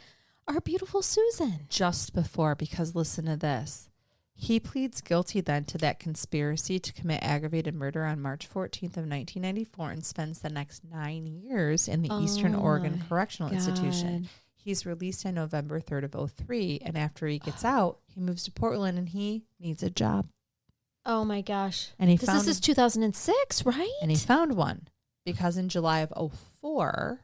our beautiful Susan. Just before, because listen to this. He pleads guilty then to that conspiracy to commit aggravated murder on March 14th of 1994 and spends the next 9 years in the Eastern Oregon Correctional Institution. He's released on November 3rd of 2003, and after he gets out, he moves to Portland and he needs a job. Oh my gosh. And this is 2006, right? And he found one because in July of 2004,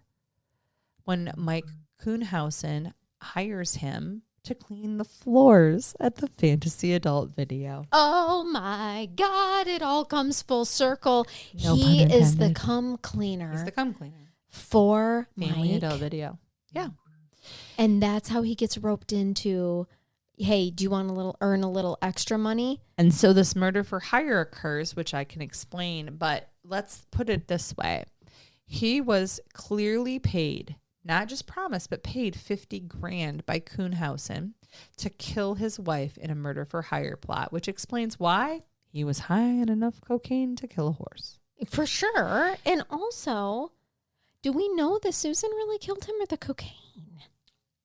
when Mike Kuhnhausen hires him to clean the floors at the Fantasy Adult Video. Oh my God, it all comes full circle. No He pun is the intended. cum cleaner. He's the cum cleaner. For Family Mike. Adult Video. Yeah. And that's how he gets roped into, hey, do you want earn a little extra money? And so this murder for hire occurs, which I can explain, but let's put it this way. He was clearly paid, not just promised, but paid $50,000 by Kuhnhausen to kill his wife in a murder for hire plot, which explains why he was high on enough cocaine to kill a horse. For sure. And also, do we know that Susan really killed him or the cocaine?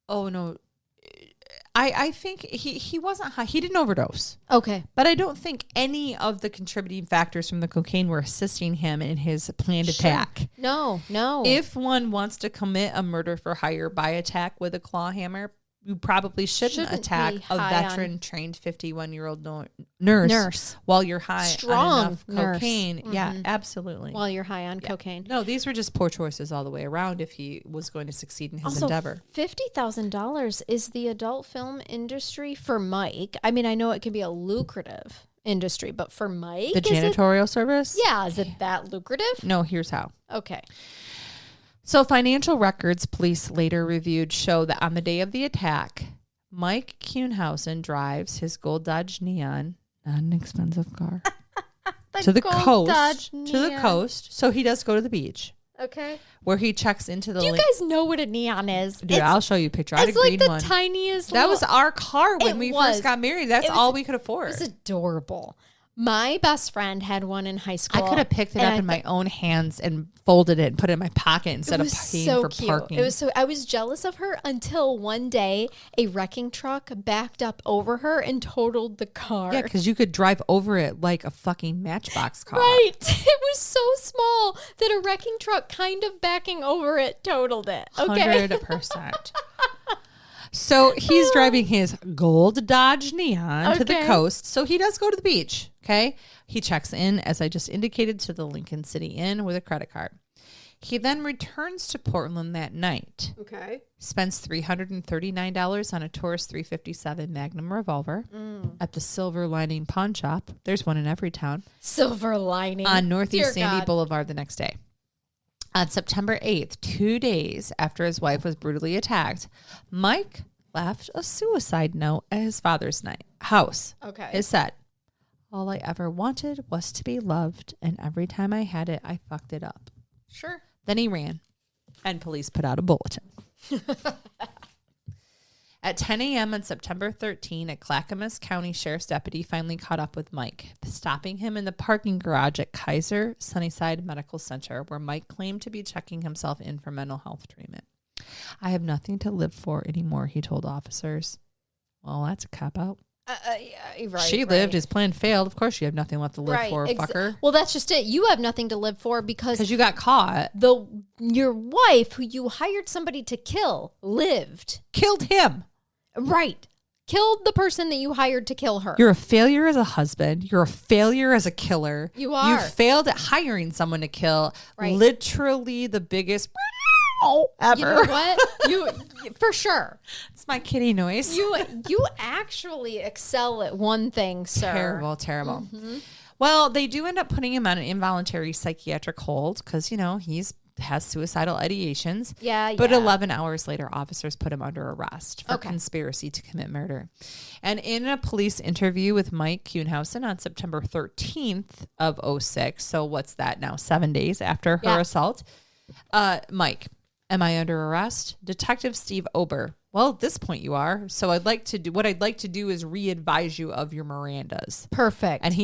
Oh, no. I think he wasn't high. He didn't overdose. Okay. But I don't think any of the contributing factors from the cocaine were assisting him in his planned attack. No. If one wants to commit a murder for hire by attack with a claw hammer, you probably shouldn't attack be a high veteran trained 51-year-old nurse while you're high Strong on enough nurse. cocaine. Mhm. Yeah, absolutely. While you're high on cocaine. No, these were just poor choices all the way around if he was going to succeed in his Also, endeavor. $50,000 is the adult film industry for Mike. I mean, I know it can be a lucrative industry, but for Mike, The janitorial service? is it that lucrative? No, here's how. Okay. So financial records police later reviewed show that on the day of the attack, Mike Kuhnhausen drives his gold Dodge Neon, not an expensive car, to the coast. So he does go to the beach. Okay. Where he checks into the Do you link. guys know what a neon is? Dude, I'll show you a picture. I had a It's like green the one. tiniest That was our car when It we was. first got married. That's It was- all we could afford. It was adorable. My best friend had one in high school. I could have picked it and up I in my own hands and folded it and put it in my pocket instead of paying for cute. parking. It was so I was jealous of her until one day a wrecking truck backed up over her and totaled the car. Yeah, because you could drive over it like a fucking Matchbox car. Right. It was so small that a wrecking truck kind of backing over it totaled it. Okay. 100%. So he's driving his gold Dodge Neon to the Okay. coast. So he does go to the beach. Okay. He checks in, as I just indicated, to the Lincoln City Inn with a credit card. He then returns to Portland that night. Okay. Spends $339 on a Taurus 357 Magnum revolver at the Silver Lining Pawn Shop. There's one in every town. Silver Lining. On Northeast Dear Sandy God. Boulevard the next day. On September 8th, 2 days after his wife was brutally attacked, Mike left a suicide note at his father's house. Okay. It said, "All I ever wanted was to be loved, and every time I had it, I fucked it up." Sure. Then he ran, and police put out a bulletin. At 10 a.m. on September 13, a Clackamas County Sheriff's deputy finally caught up with Mike, stopping him in the parking garage at Kaiser Sunnyside Medical Center, where Mike claimed to be checking himself in for mental health treatment. "I have nothing to live for anymore," he told officers. Well, that's a cop-out. Right. She lived, his plan failed. Of course you have nothing left to live for, fucker. Well, that's just it. You have nothing to live for because Because you got caught. your wife, who you hired somebody to kill, lived. Killed him. Right. Killed the person that you hired to kill her. You're a failure as a husband. You're a failure as a killer. You are. You failed at hiring someone to kill. Right. Literally the biggest ever. You know what? You for sure. It's my kitty noise. You actually excel at one thing, sir. Terrible. Well, they do end up putting him on an involuntary psychiatric hold because, he's has suicidal ideations. Yeah, But 11 hours later, officers put him under arrest for Okay. conspiracy to commit murder. And in a police interview with Mike Kuhnhausen on September 13th of 06, so what's that now, 7 days after her assault, Mike, am I under arrest? Detective Steve Ober. Well, at this point you are. So what I'd like to do is re-advise you of your Mirandas. Perfect. And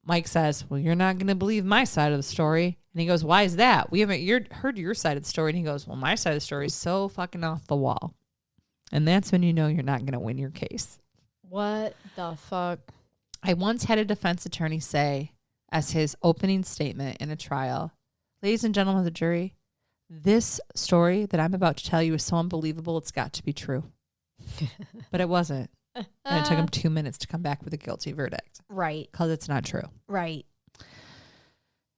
Mike says, well, you're not going to believe my side of the story. And he goes, why is that? We haven't heard your side of the story. And he goes, well, my side of the story is so fucking off the wall. And that's when you know you're not going to win your case. What the fuck? I once had a defense attorney say, as his opening statement in a trial, ladies and gentlemen of the jury, this story that I'm about to tell you is so unbelievable, it's got to be true. But it wasn't. And it took him 2 minutes to come back with a guilty verdict. Right. Because it's not true. Right.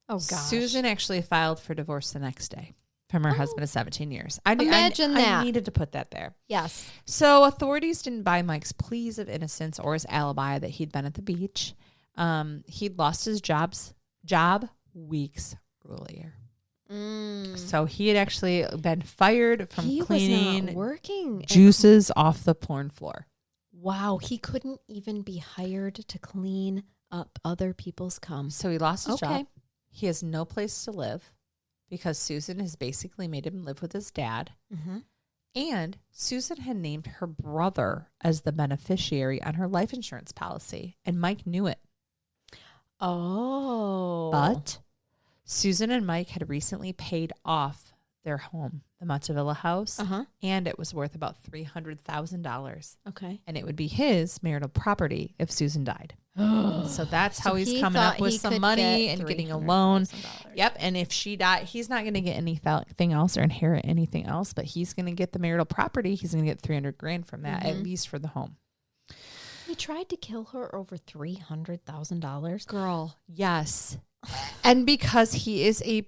Oh, gosh. Susan actually filed for divorce the next day from her husband of 17 years. I needed to put that there. Yes. So authorities didn't buy Mike's pleas of innocence or his alibi that he'd been at the beach. He'd lost his job weeks earlier. So he had actually been fired from cleaning was not working juices off the porn floor. Wow, he couldn't even be hired to clean up other people's cum. So he lost his job. He has no place to live because Susan has basically made him live with his dad. Mm-hmm. And Susan had named her brother as the beneficiary on her life insurance policy. And Mike knew it. Oh. But Susan and Mike had recently paid off their home, the Montevilla house, and it was worth about $300,000. Okay. And it would be his marital property if Susan died. So that's how he's coming up with some money and getting a loan. Yep. And if she died, he's not going to get anything else or inherit anything else, but he's going to get the marital property. He's going to get $300,000 from that, at least for the home. He tried to kill her over $300,000. Girl, yes. And because he is a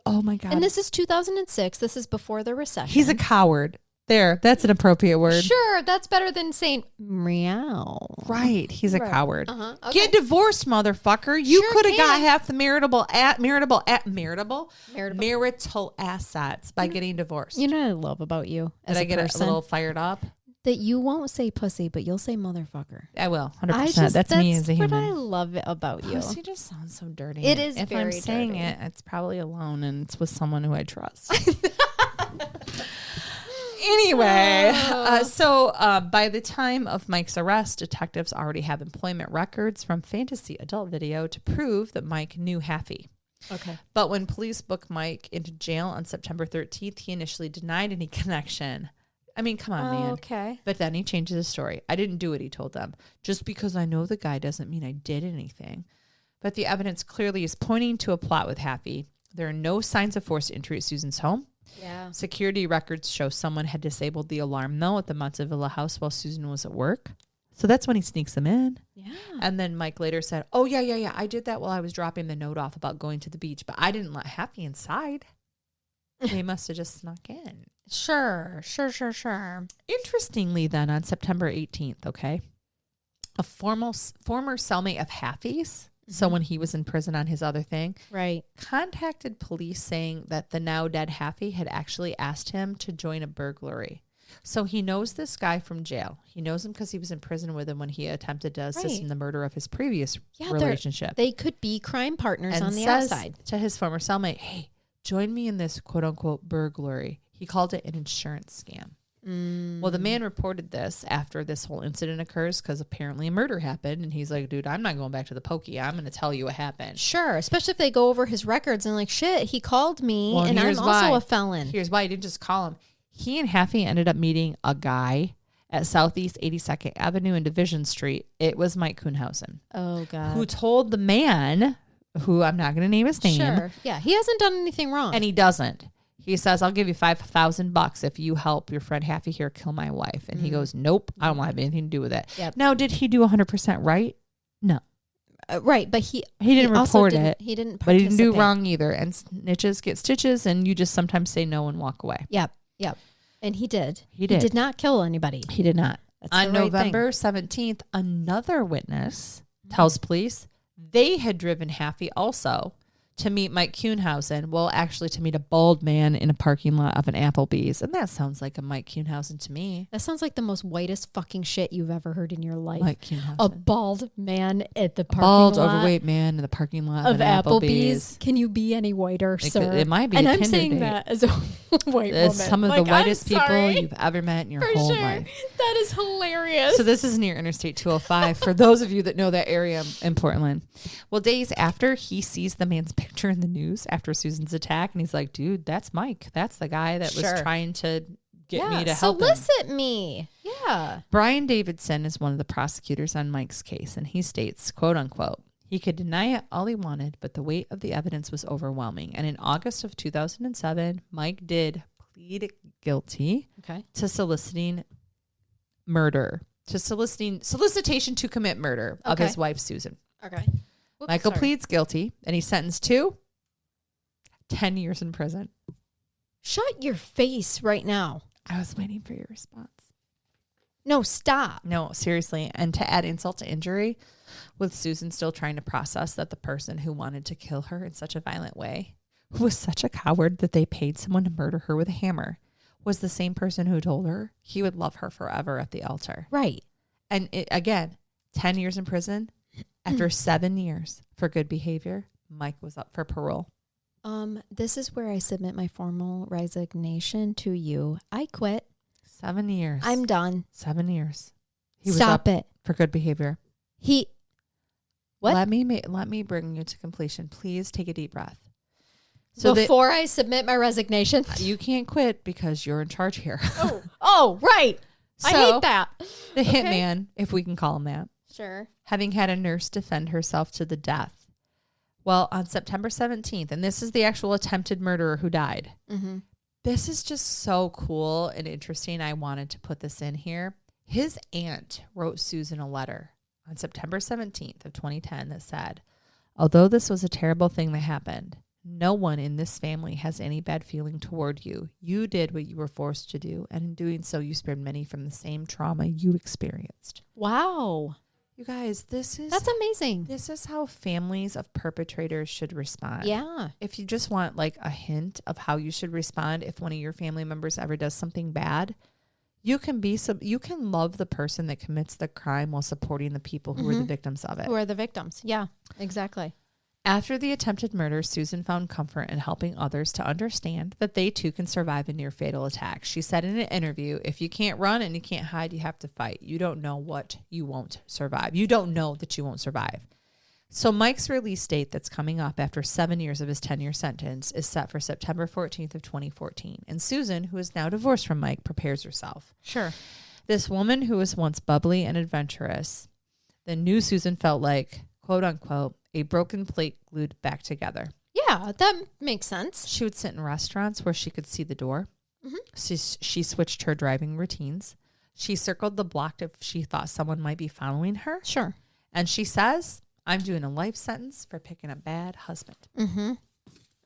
oh my God. And this is 2006. This is before the recession. He's a coward. There, that's an appropriate word. Sure, that's better than saying meow. Right, he's a coward. Okay. Get divorced, motherfucker. You Sure could have got can. half the marital assets by getting divorced. You know what I love about you as Did I a get person? a little fired up? That you won't say pussy, but you'll say motherfucker. I will, 100%. That's me as a human. That's what I love about you. Pussy just sounds so dirty. It is If very I'm saying dirty. it, it's probably alone and it's with someone who I trust. Anyway, so by the time of Mike's arrest, detectives already have employment records from Fantasy Adult Video to prove that Mike knew Haffey. Okay. But when police booked Mike into jail on September 13th, he initially denied any connection. I mean, come on, man. Okay. But then he changes his story. I didn't do it, he told them. Just because I know the guy doesn't mean I did anything. But the evidence clearly is pointing to a plot with Haffey. There are no signs of forced entry at Susan's home. Yeah. Security records show someone had disabled the alarm, though, at the Montevilla house while Susan was at work. So that's when he sneaks them in. Yeah. And then Mike later said, oh, yeah. I did that while I was dropping the note off about going to the beach, but I didn't let Haffey inside. They must have just snuck in. Sure. Interestingly, then, on September 18th, okay, a former cellmate of Haffey's, so when he was in prison on his other thing, Right. contacted police saying that the now dead Haffey had actually asked him to join a burglary. So he knows this guy from jail. He knows him because he was in prison with him when he attempted to assist in the murder of his previous relationship. They could be crime partners And on the says outside. to his former cellmate, hey, join me in this quote-unquote burglary. He called it an insurance scam. Well, the man reported this after this whole incident occurs because apparently a murder happened. And he's like, dude, I'm not going back to the pokey. I'm going to tell you what happened. Sure. Especially if they go over his records and like, shit, he called me and I'm also a felon. Here's why. He didn't just call him. He and Haffey ended up meeting a guy at Southeast 82nd Avenue and Division Street. It was Mike Kuhnhausen. Oh, God. Who told the man, who I'm not going to name his name. Sure. Yeah. He hasn't done anything wrong. And he doesn't. He says, I'll give you $5,000 if you help your friend Haffey here kill my wife. And he goes, nope, I don't want to have anything to do with it. Yep. Now, did he do 100% right? No. Right. But he didn't also report it. He didn't But he didn't do participate. wrong either. And snitches get stitches, and you just sometimes say no and walk away. Yep. And he did. He did. He did not kill anybody. He did not. That's On the right November 17th, another witness tells police they had driven Haffey also to meet Mike Kuhnhausen. Well, actually to meet a bald man in a parking lot of an Applebee's. And that sounds like a Mike Kuhnhausen to me. That sounds like the most whitest fucking shit you've ever heard in your life. Mike Kuhnhausen. A bald man at the parking bald, lot. overweight man in the parking lot of an Applebee's. Can you be any whiter, sir? It might be and a I'm Tinder saying date. that as a white It's woman. some of Like, the whitest I'm people sorry. you've ever met in your For whole sure. life. That is hilarious. So this is near Interstate 205 for those of you that know that area in Portland. Well, days after, he sees the man's picture in the news after Susan's attack, and he's like, dude, that's Mike. That's the guy that was trying to get me to help him. Solicit me. Yeah. Brian Davidson is one of the prosecutors on Mike's case, and he states, quote unquote, he could deny it all he wanted, but the weight of the evidence was overwhelming. And in August of 2007, Mike did plead guilty to solicitation to commit murder of his wife, Susan. Okay. Whoops, Michael sorry. pleads guilty, and he's sentenced to 10 years in prison. Shut your face right now. I was waiting for your response. No, stop. No, seriously. And to add insult to injury, with Susan still trying to process that the person who wanted to kill her in such a violent way, who was such a coward that they paid someone to murder her with a hammer, was the same person who told her he would love her forever at the altar. Right. And again, 10 years in prison. After 7 years for good behavior, Mike was up for parole. This is where I submit my formal resignation to you. I quit. 7 years. I'm done. 7 years. He was Stop up it. for good behavior. What? Let me bring you to completion. Please take a deep breath. So before I submit my resignation, you can't quit because you're in charge here. Oh, right. I hate that. The hitman, if we can call him that. Sure. Having had a nurse defend herself to the death. Well, on September 17th, and this is the actual attempted murderer who died. Mm-hmm. This is just so cool and interesting. I wanted to put this in here. His aunt wrote Susan a letter on September 17th of 2010 that said, although this was a terrible thing that happened, no one in this family has any bad feeling toward you. You did what you were forced to do, and in doing so, you spared many from the same trauma you experienced. Wow. You guys, that's amazing. This is how families of perpetrators should respond. Yeah. If you just want like a hint of how you should respond if one of your family members ever does something bad, you can love the person that commits the crime while supporting the people who are the victims of it. Who are the victims? Yeah, exactly. After the attempted murder, Susan found comfort in helping others to understand that they too can survive a near-fatal attack. She said in an interview, if you can't run and you can't hide, you have to fight. You don't know what you won't survive. You don't know that you won't survive. So Mike's release date that's coming up after 7 years of his 10-year sentence is set for September 14th of 2014. And Susan, who is now divorced from Mike, prepares herself. Sure. This woman who was once bubbly and adventurous, the new Susan felt like, quote unquote, a broken plate glued back together. Yeah, that makes sense. She would sit in restaurants where she could see the door. Mm-hmm. She switched her driving routines. She circled the block if she thought someone might be following her. Sure. And she says, I'm doing a life sentence for picking a bad husband. Mm-hmm.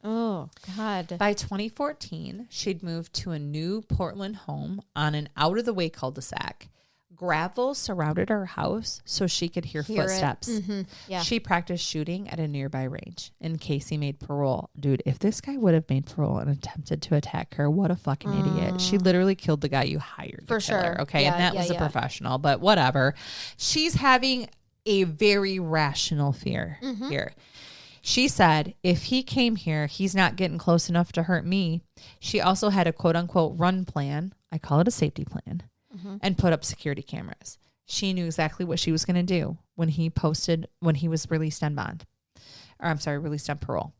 Oh, God. By 2014, she'd moved to a new Portland home on an out-of-the-way cul-de-sac. Gravel surrounded her house so she could hear footsteps. Mm-hmm. Yeah. She practiced shooting at a nearby range in case he made parole. Dude, if this guy would have made parole and attempted to attack her, what a fucking idiot. She literally killed the guy you hired to kill her. Okay. Yeah, and that was a professional, but whatever. She's having a very rational fear here. She said, if he came here, he's not getting close enough to hurt me. She also had a quote unquote run plan. I call it a safety plan. And put up security cameras. She knew exactly what she was going to do when he was released on bond. Or I'm sorry, released on parole.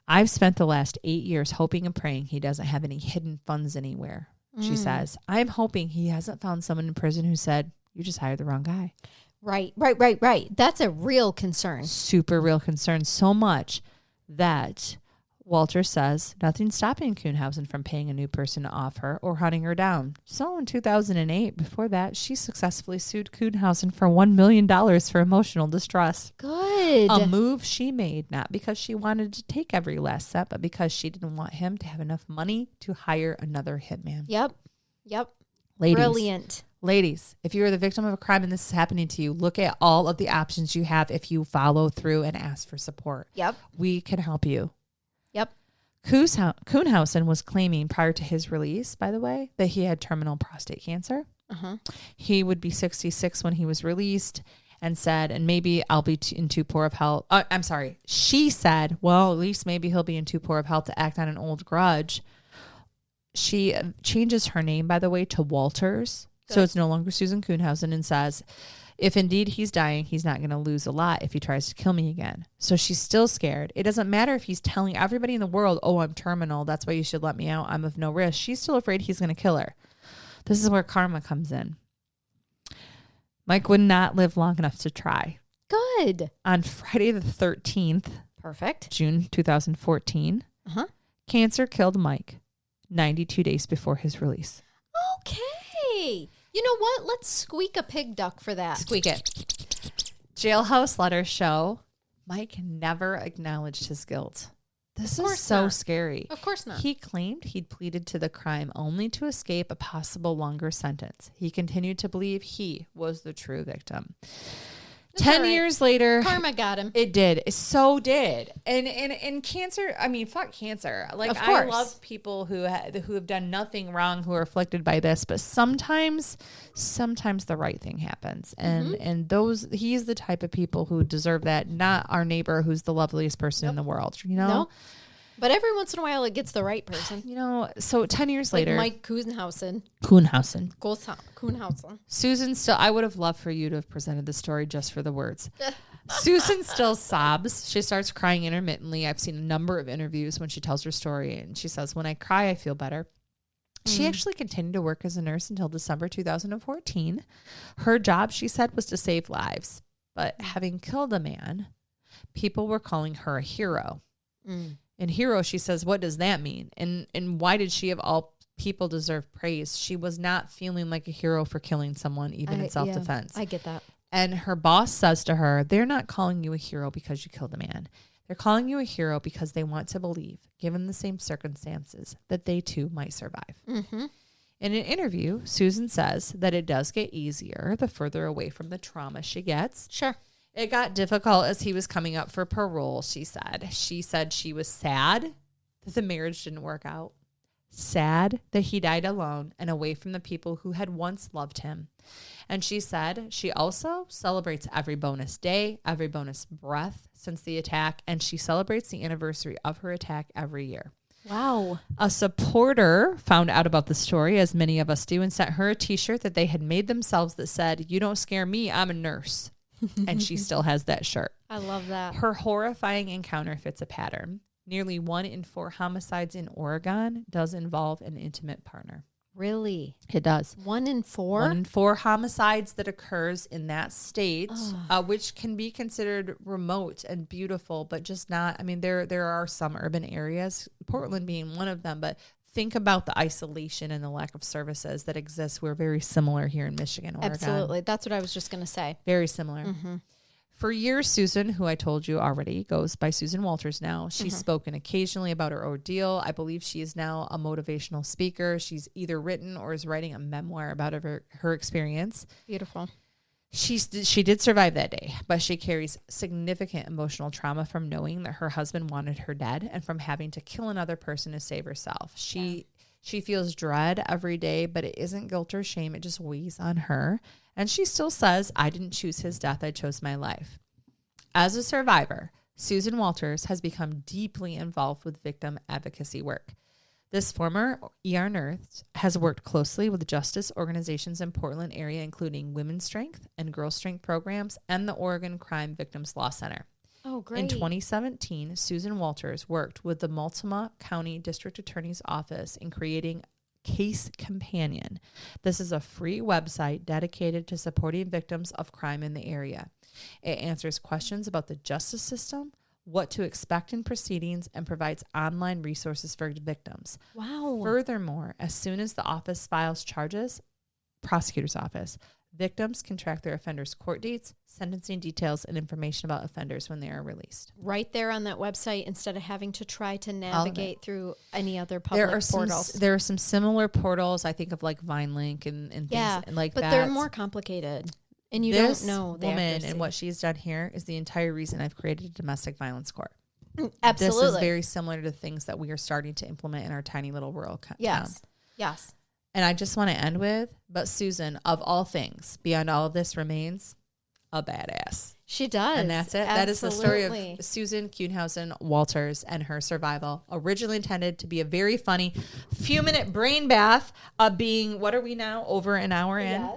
I've spent the last 8 years hoping and praying he doesn't have any hidden funds anywhere. She says, I'm hoping he hasn't found someone in prison who said, you just hired the wrong guy. Right. That's a real concern. Super real concern. So much that Walter says nothing's stopping Kuhnhausen from paying a new person to off her or hunting her down. So in 2008, before that, she successfully sued Kuhnhausen for $1 million for emotional distress. Good. A move she made, not because she wanted to take every last cent, but because she didn't want him to have enough money to hire another hitman. Yep. Ladies, Brilliant. Ladies, if you are the victim of a crime and this is happening to you, look at all of the options you have if you follow through and ask for support. Yep. We can help you. Yep. Kuhnhausen was claiming prior to his release, by the way, that he had terminal prostate cancer. Uh-huh. He would be 66 when he was released and said, and maybe I'll be in too poor of health. I'm sorry. She said, well, at least maybe he'll be in too poor of health to act on an old grudge. She changes her name, by the way, to Walters. Good. So it's no longer Susan Kuhnhausen, and says, if indeed he's dying, he's not going to lose a lot if he tries to kill me again. So she's still scared. It doesn't matter if he's telling everybody in the world, oh, I'm terminal, that's why you should let me out, I'm of no risk. She's still afraid he's going to kill her. This is where karma comes in. Mike would not live long enough to try. Good. On Friday the 13th, perfect, June 2014, cancer killed Mike 92 days before his release. Okay. You know what? Let's squeak a pig duck for that. Squeak it. Jailhouse letters show Mike never acknowledged his guilt. This is so scary. Of course not. He claimed he'd pleaded to the crime only to escape a possible longer sentence. He continued to believe he was the true victim. That's 10 years later, karma got him. It did. It so did. And cancer, I mean, fuck cancer. Like, I love people who have done nothing wrong, who are afflicted by this, but sometimes the right thing happens. And he's the type of people who deserve that, not our neighbor who's the loveliest person in the world, you know? No. But every once in a while, it gets the right person. You know, so 10 years later. Mike Kuhnhausen. Susan still, I would have loved for you to have presented the story just for the words. Susan still sobs. She starts crying intermittently. I've seen a number of interviews when she tells her story, and she says, when I cry, I feel better. She actually continued to work as a nurse until December 2014. Her job, she said, was to save lives. But having killed a man, people were calling her a hero. And hero, she says, what does that mean? And why did she of all people deserve praise? She was not feeling like a hero for killing someone, even in self-defense. I get that. And her boss says to her, they're not calling you a hero because you killed a man. They're calling you a hero because they want to believe, given the same circumstances, that they too might survive. In an interview, Susan says that it does get easier the further away from the trauma she gets. Sure. It got difficult as he was coming up for parole, she said. She said she was sad that the marriage didn't work out, sad that he died alone and away from the people who had once loved him. And she said she also celebrates every bonus day, every bonus breath since the attack, and she celebrates the anniversary of her attack every year. Wow. A supporter found out about the story, as many of us do, and sent her a T-shirt that they had made themselves that said, "You don't scare me, I'm a nurse." And she still has that shirt. I love that. Her horrifying encounter fits a pattern. Nearly 1 in 4 homicides in Oregon does involve an intimate partner. Really? It does. 1 in 4? 1 in 4 homicides that occurs in that state, which can be considered remote and beautiful, but just not. I mean, there are some urban areas, Portland being one of them, but think about the isolation and the lack of services that exist. We're very similar here in Michigan, Oregon. Absolutely. That's what I was just going to say. Very similar. For years, Susan, who I told you already, goes by Susan Walters now. She's spoken occasionally about her ordeal. I believe she is now a motivational speaker. She's either written or is writing a memoir about her experience. Beautiful. She did survive that day, but she carries significant emotional trauma from knowing that her husband wanted her dead and from having to kill another person to save herself. She feels dread every day, but it isn't guilt or shame. It just weighs on her. And she still says, I didn't choose his death. I chose my life. As a survivor, Susan Walters has become deeply involved with victim advocacy work. This former ER nurse has worked closely with justice organizations in Portland area, including Women's Strength and Girls Strength programs and the Oregon Crime Victims Law Center. Oh, great. In 2017, Susan Walters worked with the Multnomah County District Attorney's Office in creating Case Companion. This is a free website dedicated to supporting victims of crime in the area. It answers questions about the justice system, what to expect in proceedings, and provides online resources for victims. Wow. Furthermore, as soon as the office files charges, prosecutor's office, Victims can track their offenders' court dates, sentencing details, and information about offenders when they are released. Right there on that website, instead of having to try to navigate through any other public portals. There are some similar portals. I think of like VineLink and things like that. But they're more complicated. And you don't know the woman accuracy. And what she's done here is the entire reason I've created a domestic violence court. Absolutely. This is very similar to the things that we are starting to implement in our tiny little rural town. Yes. And I just want to end with, but Susan, of all things, beyond all of this, remains a badass. She does. And that's it. Absolutely. That is the story of Susan Kuhnhausen Walters and her survival. Originally intended to be a very funny few-minute brain bath of being, what are we now, over an hour in?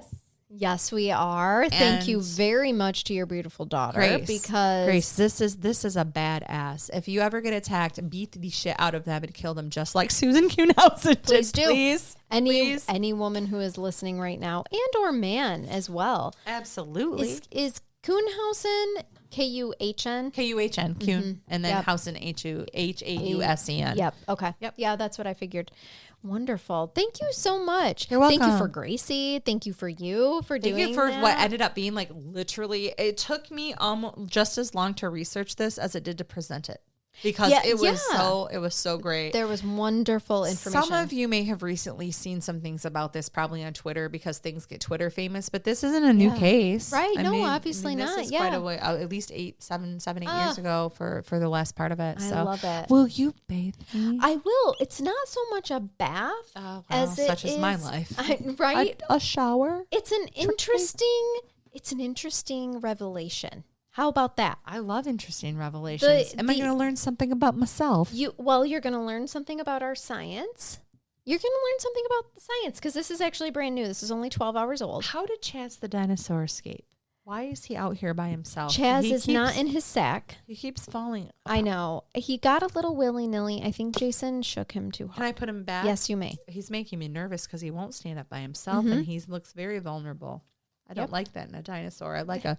Yes, we are. Thank you very much to your beautiful daughter. Grace, this is a badass. If you ever get attacked, beat the shit out of them and kill them just like Susan Kuhnhausen did. Please do. Please. Any woman who is listening right now, and or man as well. Absolutely. Is Kuhnhausen Kuhn? Kuhn, Kuhn, and then Hausen Hausen. Yep. Okay. Yep. Yeah, that's what I figured. Wonderful. Thank you so much. You're welcome. Thank you for Gracie. Thank you for you for doing Thank you for that. what ended up being like literally, it took me almost just as long to research this as it did to present it. Because it was so great. There was wonderful information. Some of you may have recently seen some things about this, probably on Twitter, because things get Twitter famous. But this isn't a new case, right? Obviously not. This is quite a way, at least 8 years ago for the last part of it. I love it. Will you bathe me? I will. It's not so much a bath as it such is my life, right? A shower. It's an interesting revelation. How about that? I love interesting revelations. Am I going to learn something about myself? You're going to learn something about our science. You're going to learn something about the science because this is actually brand new. This is only 12 hours old. How did Chaz the dinosaur escape? Why is he out here by himself? Chaz is not in his sack. He keeps falling. I know. He got a little willy-nilly. I think Jason shook him too hard. Can I put him back? Yes, you may. He's making me nervous because he won't stand up by himself and he looks very vulnerable. I don't like that in a dinosaur. I like a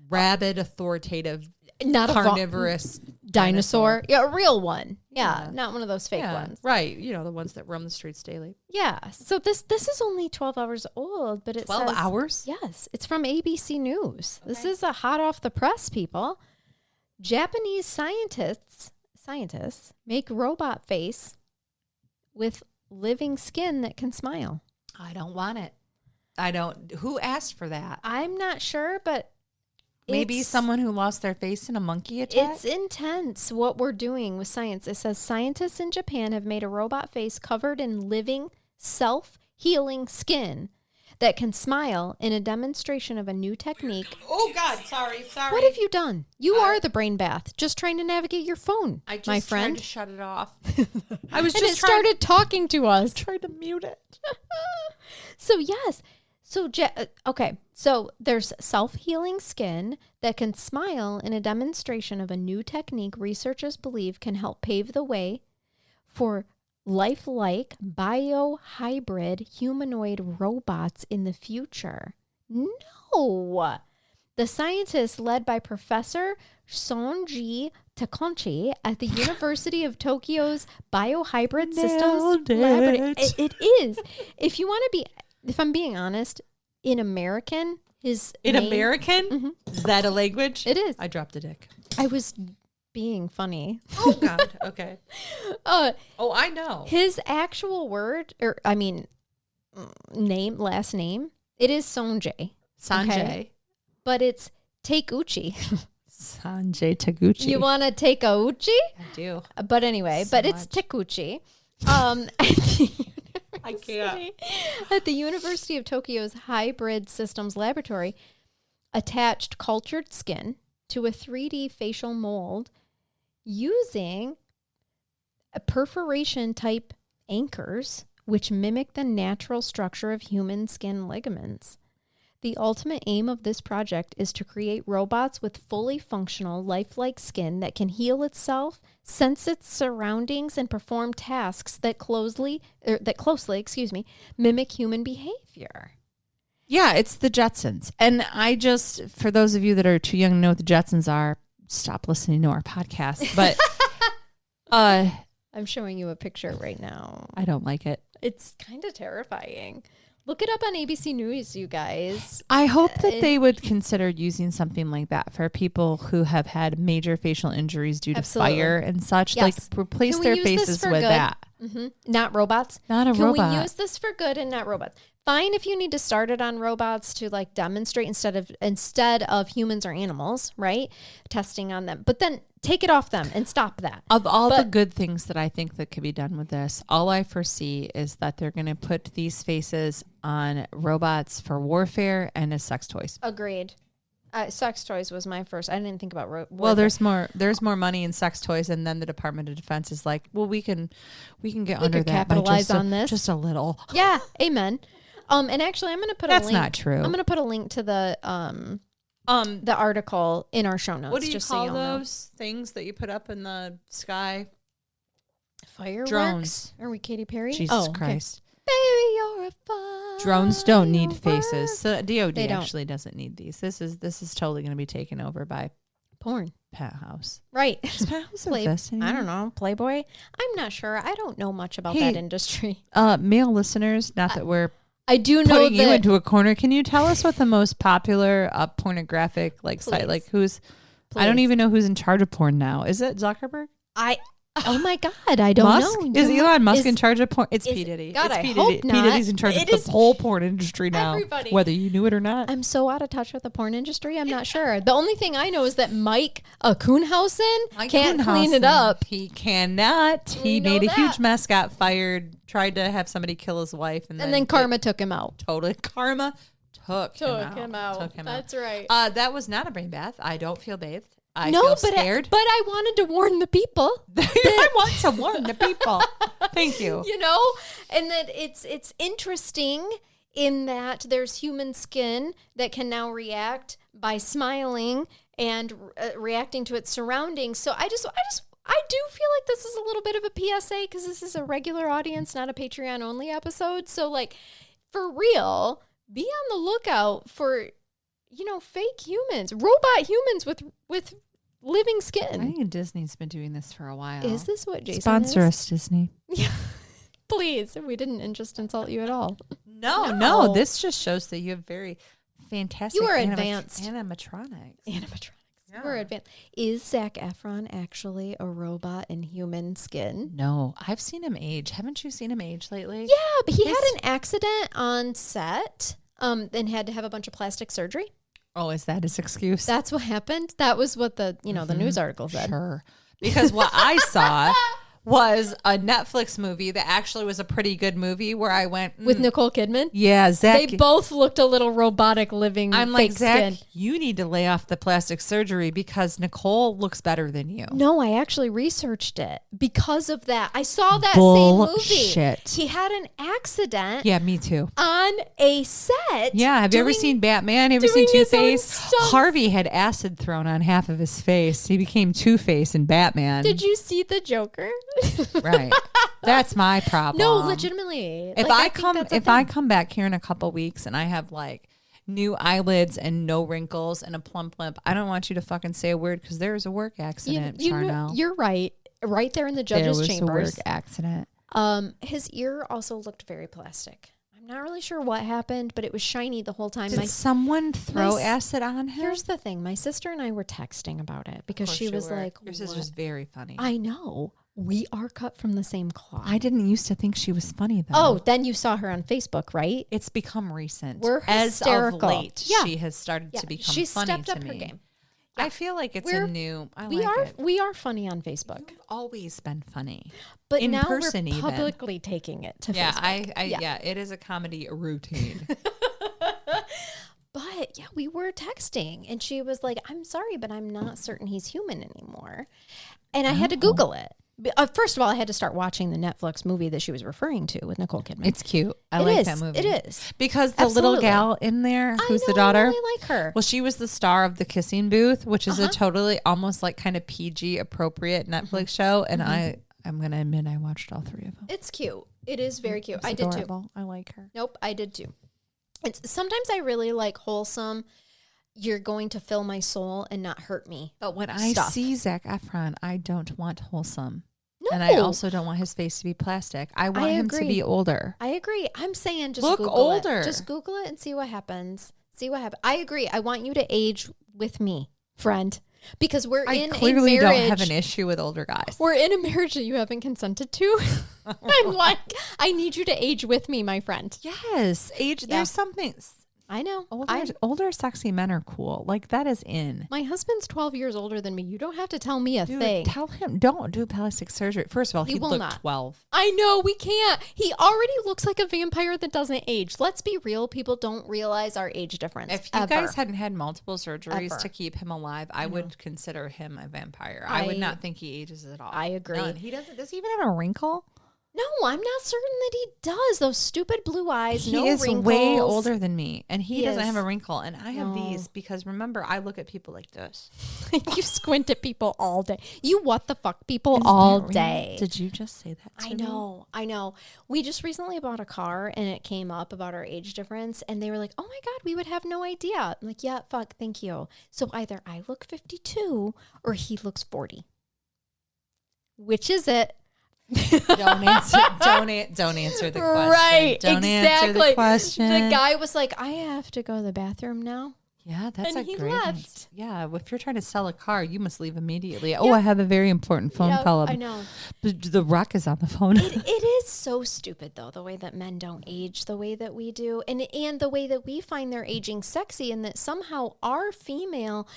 rabid, authoritative, not carnivorous dinosaur. Yeah, a real one. Yeah, not one of those fake ones. Right. You know, the ones that roam the streets daily. Yeah. So this is only 12 hours old, but it 12 says, hours? Yes. It's from ABC News. Okay. This is a hot off the press, people. Japanese scientists make robot face with living skin that can smile. I don't want it. Who asked for that? I'm not sure, but maybe someone who lost their face in a monkey attack? It's intense what we're doing with science. It says scientists in Japan have made a robot face covered in living, self-healing skin that can smile in a demonstration of a new technique. Oh, God. Sorry. What have you done? You are the brain bath, just trying to navigate your phone, my friend. I just tried to shut it off. I was just started talking to us. I tried to mute it. So, yes. So there's self-healing skin that can smile in a demonstration of a new technique researchers believe can help pave the way for lifelike biohybrid humanoid robots in the future. No! The scientists led by Professor Sonji Takonchi at the University of Tokyo's Biohybrid Systems Laboratory. It is. If I'm being honest, in American, American? Mm-hmm. Is that a language? It is. I dropped a dick. I was being funny. Oh, God. Okay. I know. His actual word, last name, it is Sonjay. Okay? But it's Takeuchi. Sanjay Taguchi. You want to take a uchi? I do. But anyway, it's Takeuchi. I can't. At the University of Tokyo's Hybrid Systems Laboratory, attached cultured skin to a 3D facial mold using a perforation type anchors, which mimic the natural structure of human skin ligaments. The ultimate aim of this project is to create robots with fully functional, lifelike skin that can heal itself, sense its surroundings, and perform tasks that closely mimic human behavior. Yeah, it's the Jetsons. And for those of you that are too young to know what the Jetsons are, stop listening to our podcast. But I'm showing you a picture right now. I don't like it. It's kind of terrifying. Look it up on ABC News, you guys. I hope that they would consider using something like that for people who have had major facial injuries due to fire and such. Yes. Like replace their faces with good? that. Not robots. Not a Can robot. we use this for good and not robots? Fine if you need to start it on robots to like demonstrate instead of humans or animals, right? Testing on them. But then take it off them and stop that. Of all the good things that I think that could be done with this, all I foresee is that they're going to put these faces on robots for warfare and as sex toys. Agreed. Sex toys was my first. I didn't think about warfare. Well, there's more money in sex toys, and then the Department of Defense is like, well, we can get under that. Capitalize on this just a little. Yeah, amen. And actually, I'm going to put a link. That's not true. I'm going to put a link to the article in our show notes. What do you just call so those things that you put up in the sky? Fireworks? Drones. Are we Katy Perry? Jesus Christ. Baby, you're a fire. Drones don't need faces. So DOD They don't. actually doesn't need these. This is totally going to be taken over by porn. Penthouse. Right. Does Penthouse exist anymore? I don't know. Playboy? I'm not sure. I don't know much about that industry. Male listeners, not that we're I do know putting that you into a corner. Can you tell us what the most popular pornographic site, like who's? I don't even know who's in charge of porn now. Is it Zuckerberg? Oh my God, I don't know. Is Elon Musk in charge of porn? It's P. Diddy. God, it's I P. hope Diddy. not. P. Diddy's in charge of the whole porn industry now. Everybody. Whether you knew it or not. I'm so out of touch with the porn industry. I'm not sure. The only thing I know is that Mike Kuhnhausen can't clean it up. He cannot. He know made a that. huge mess, got fired, tried to have somebody kill his wife. And then Karma took him out. Totally. Karma took him out. That's right. That was not a brain bath. I don't feel bathed. I no, feel but scared. But I wanted to warn the people. I want to warn the people. Thank you. You know, and that it's interesting in that there's human skin that can now react by smiling and reacting to its surroundings. So I do feel like this is a little bit of a PSA because this is a regular audience, not a Patreon only episode. So like for real, be on the lookout for fake humans, robot humans with living skin. I think Disney's been doing this for a while. Is this what Jason Sponsor is? us, Disney. Yeah. Please. We didn't just insult you at all. No. This just shows that you have very fantastic You are advanced. animatronics. Yeah. We're advanced. Is Zac Efron actually a robot in human skin? No. I've seen him age. Haven't you seen him age lately? Yeah, but he had an accident on set and had to have a bunch of plastic surgery. Oh, is that his excuse? That's what happened. That was what the news article said. Sure. Because what I saw was a Netflix movie that actually was a pretty good movie where I went with Nicole Kidman. Yeah, Zach. They both looked a little robotic living. I'm fake like, Zach, skin. you need to lay off the plastic surgery because Nicole looks better than you. No, I actually researched it because of that. I saw that same movie. He had an accident. Yeah, me too. On a set. Yeah, have you ever seen Batman? Have you ever seen Two-Face? Harvey had acid thrown on half of his face. He became Two-Face in Batman. Did you see the Joker? Right. That's my problem. No, legitimately. If I come back here in a couple weeks and I have like new eyelids and no wrinkles and a plump lip, I don't want you to fucking say a word because there was a work accident, Charnell. You're right. Right there in the judge's chambers. There was a work accident. His ear also looked very plastic. I'm not really sure what happened, but it was shiny the whole time. Did someone throw acid on him? Here's the thing. My sister and I were texting about it because she was like, your sister's very funny. I know. We are cut from the same cloth. I didn't used to think she was funny, though. Oh, then you saw her on Facebook, right? It's become recent. We're hysterical. As of late, she has started to become funny to me. She stepped up her game. Yeah. I feel like it's a new... We are funny on Facebook. You've always been funny. But in now person we're publicly taking it to Facebook. Yeah, it is a comedy routine. But yeah, we were texting and she was like, I'm sorry, but I'm not certain he's human anymore. And I had to Google it. First of all, I had to start watching the Netflix movie that she was referring to with Nicole Kidman. It's cute. I like that movie. It is. Because the little gal in there, who's the daughter? I really like her. Well, she was the star of The Kissing Booth, which is a totally almost like kind of PG appropriate Netflix show. And I'm going to admit I watched all three of them. It's cute. It is very cute. It's I adorable. did too. I like her. Nope, I did too. Sometimes I really like wholesome. You're going to fill my soul and not hurt me. But when I see Zac Efron, I don't want wholesome. No. And I also don't want his face to be plastic. I want him to be older. I agree. I'm saying just look Google older. it. Just Google it and see what happens. I agree. I want you to age with me, friend. Because I clearly don't have an issue with older guys. We're in a marriage that you haven't consented to. I'm like, I need you to age with me, my friend. Yes. Age. Yeah. There's something. I know. Older sexy men are cool. Like, that is in. My husband's 12 years older than me. You don't have to tell me a thing. Tell him, don't do plastic surgery. First of all, he looked 12. I know, we can't. He already looks like a vampire that doesn't age. Let's be real. People don't realize our age difference. If you guys hadn't had multiple surgeries to keep him alive, I would consider him a vampire. I would not think he ages at all. I agree. None. Does he even have a wrinkle? No, I'm not certain that he does. Those stupid blue eyes, no wrinkles. He is way older than me, and he doesn't have a wrinkle. And I have these because, remember, I look at people like this. You squint at people all day. You what the fuck people all day. Did you just say that to me? I know. We just recently bought a car, and it came up about our age difference, and they were like, oh my God, we would have no idea. I'm like, yeah, fuck, thank you. So either I look 52 or he looks 40. Which is it? Don't answer the question. Right, don't exactly. Answer the question. The guy was like, I have to go to the bathroom now. Yeah, that's and a he great left. Yeah, if you're trying to sell a car, you must leave immediately. Oh, I have a very important phone call. I know. The Rock is on the phone. It is so stupid, though, the way that men don't age the way that we do. And the way that we find their aging sexy, and that somehow our female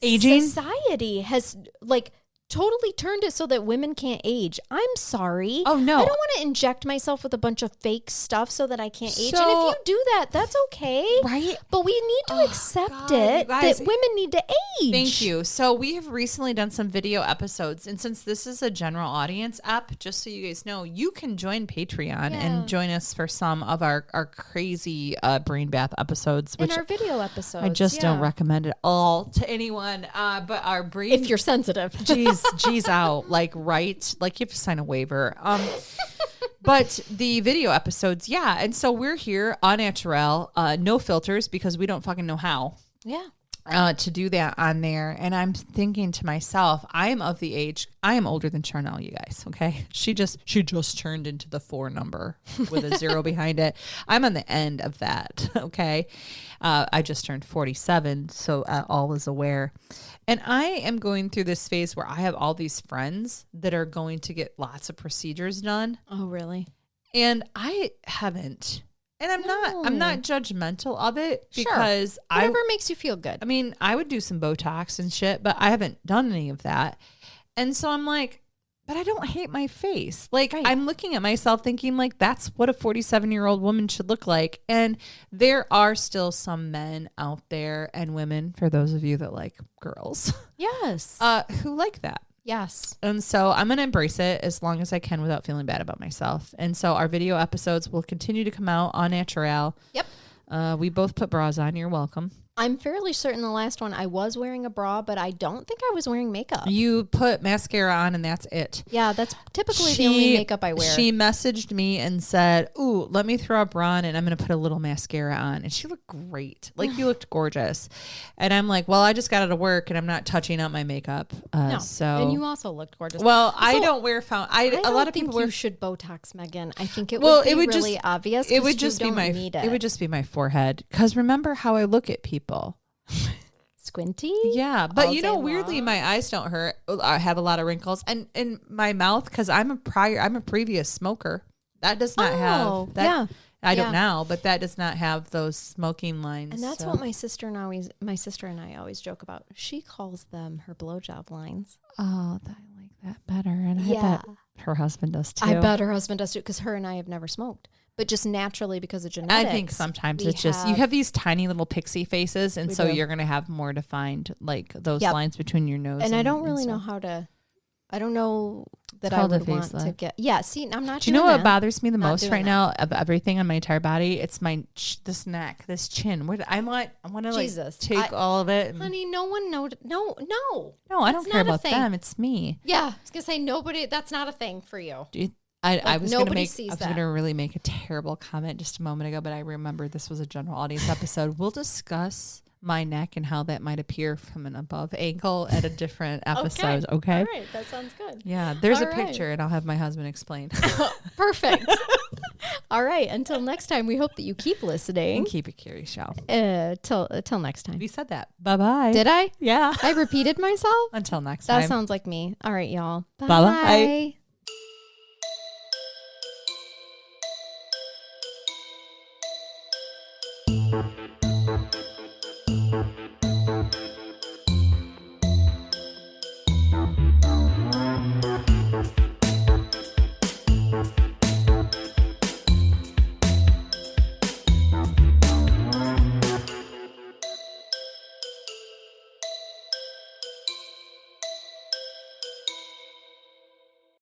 aging society has, like, totally turned it so that women can't age. I'm sorry. Oh, no. I don't want to inject myself with a bunch of fake stuff so that I can't age. And if you do that, that's okay. Right. But we need to accept that women need to age. Thank you. So we have recently done some video episodes. And since this is a general audience app, just so you guys know, you can join Patreon and join us for some of our crazy brain bath episodes. Which our video episodes. I just don't recommend it all to anyone. But our brain... If you're sensitive. G's out, like you have to sign a waiver. But the video episodes, and so we're here on Natural, no filters because we don't fucking know how. Yeah. To do that on there. And I'm thinking to myself, I am of the age, I am older than Charnell, you guys. Okay. She just turned into the 4 number with a 0 behind it. I'm on the end of that. Okay. I just turned 47. So all is aware. And I am going through this phase where I have all these friends that are going to get lots of procedures done. Oh, really? And I haven't. And I'm not judgmental of it because whatever makes you feel good. I mean, I would do some Botox and shit, but I haven't done any of that. And so I'm like, but I don't hate my face. Like, I'm looking at myself thinking, like, that's what a 47-year-old woman should look like. And there are still some men out there and women, for those of you that like girls. Yes. Who like that. Yes. And so I'm going to embrace it as long as I can without feeling bad about myself. And so our video episodes will continue to come out on Natural. Yep. We both put bras on. You're welcome. I'm fairly certain the last one I was wearing a bra, but I don't think I was wearing makeup. You put mascara on and that's it. Yeah, that's typically the only makeup I wear. She messaged me and said, ooh, let me throw a bra on and I'm going to put a little mascara on. And she looked great. Like, you looked gorgeous. And I'm like, well, I just got out of work and I'm not touching up my makeup. So. And you also looked gorgeous. Well, I don't wear a lot of people wear. You should Botox, Megan. I think it would be really obvious. It would just be it would just be my forehead. Because remember how I look at people. Squinty? Yeah, but weirdly, my eyes don't hurt. I have a lot of wrinkles, and in my mouth, because I'm a previous smoker. That does not have that. Yeah. I don't now, but that does not have those smoking lines. And that's what my sister and I always joke about. She calls them her blowjob lines. Oh, I like that better, and I bet her husband does too. I bet her husband does too, because her and I have never smoked. But just naturally because of genetics. I think sometimes it's just, you have these tiny little pixie faces. And so you're going to have more defined, like those lines between your nose. And I don't really know how to, I don't know that I would want to get. Yeah, see, I'm not. Do you know what bothers me the most right now of everything on my entire body? It's my, this neck, this chin. I want to like take all of it. Honey, no one knows. No, I don't care about them. It's me. Yeah, I was going to say nobody, that's not a thing for you. I was going to really make a terrible comment just a moment ago, but I remember this was a general audience episode. We'll discuss my neck and how that might appear from an above angle at a different episode. Okay. All right. That sounds good. Yeah. There's All a picture and I'll have my husband explain. Perfect. All right. Until next time, we hope that you keep listening. And keep it curious, y'all. Till next time. We said that. Bye-bye. Did I? Yeah. I repeated myself? Until next time. That sounds like me. All right, y'all. Bye-bye.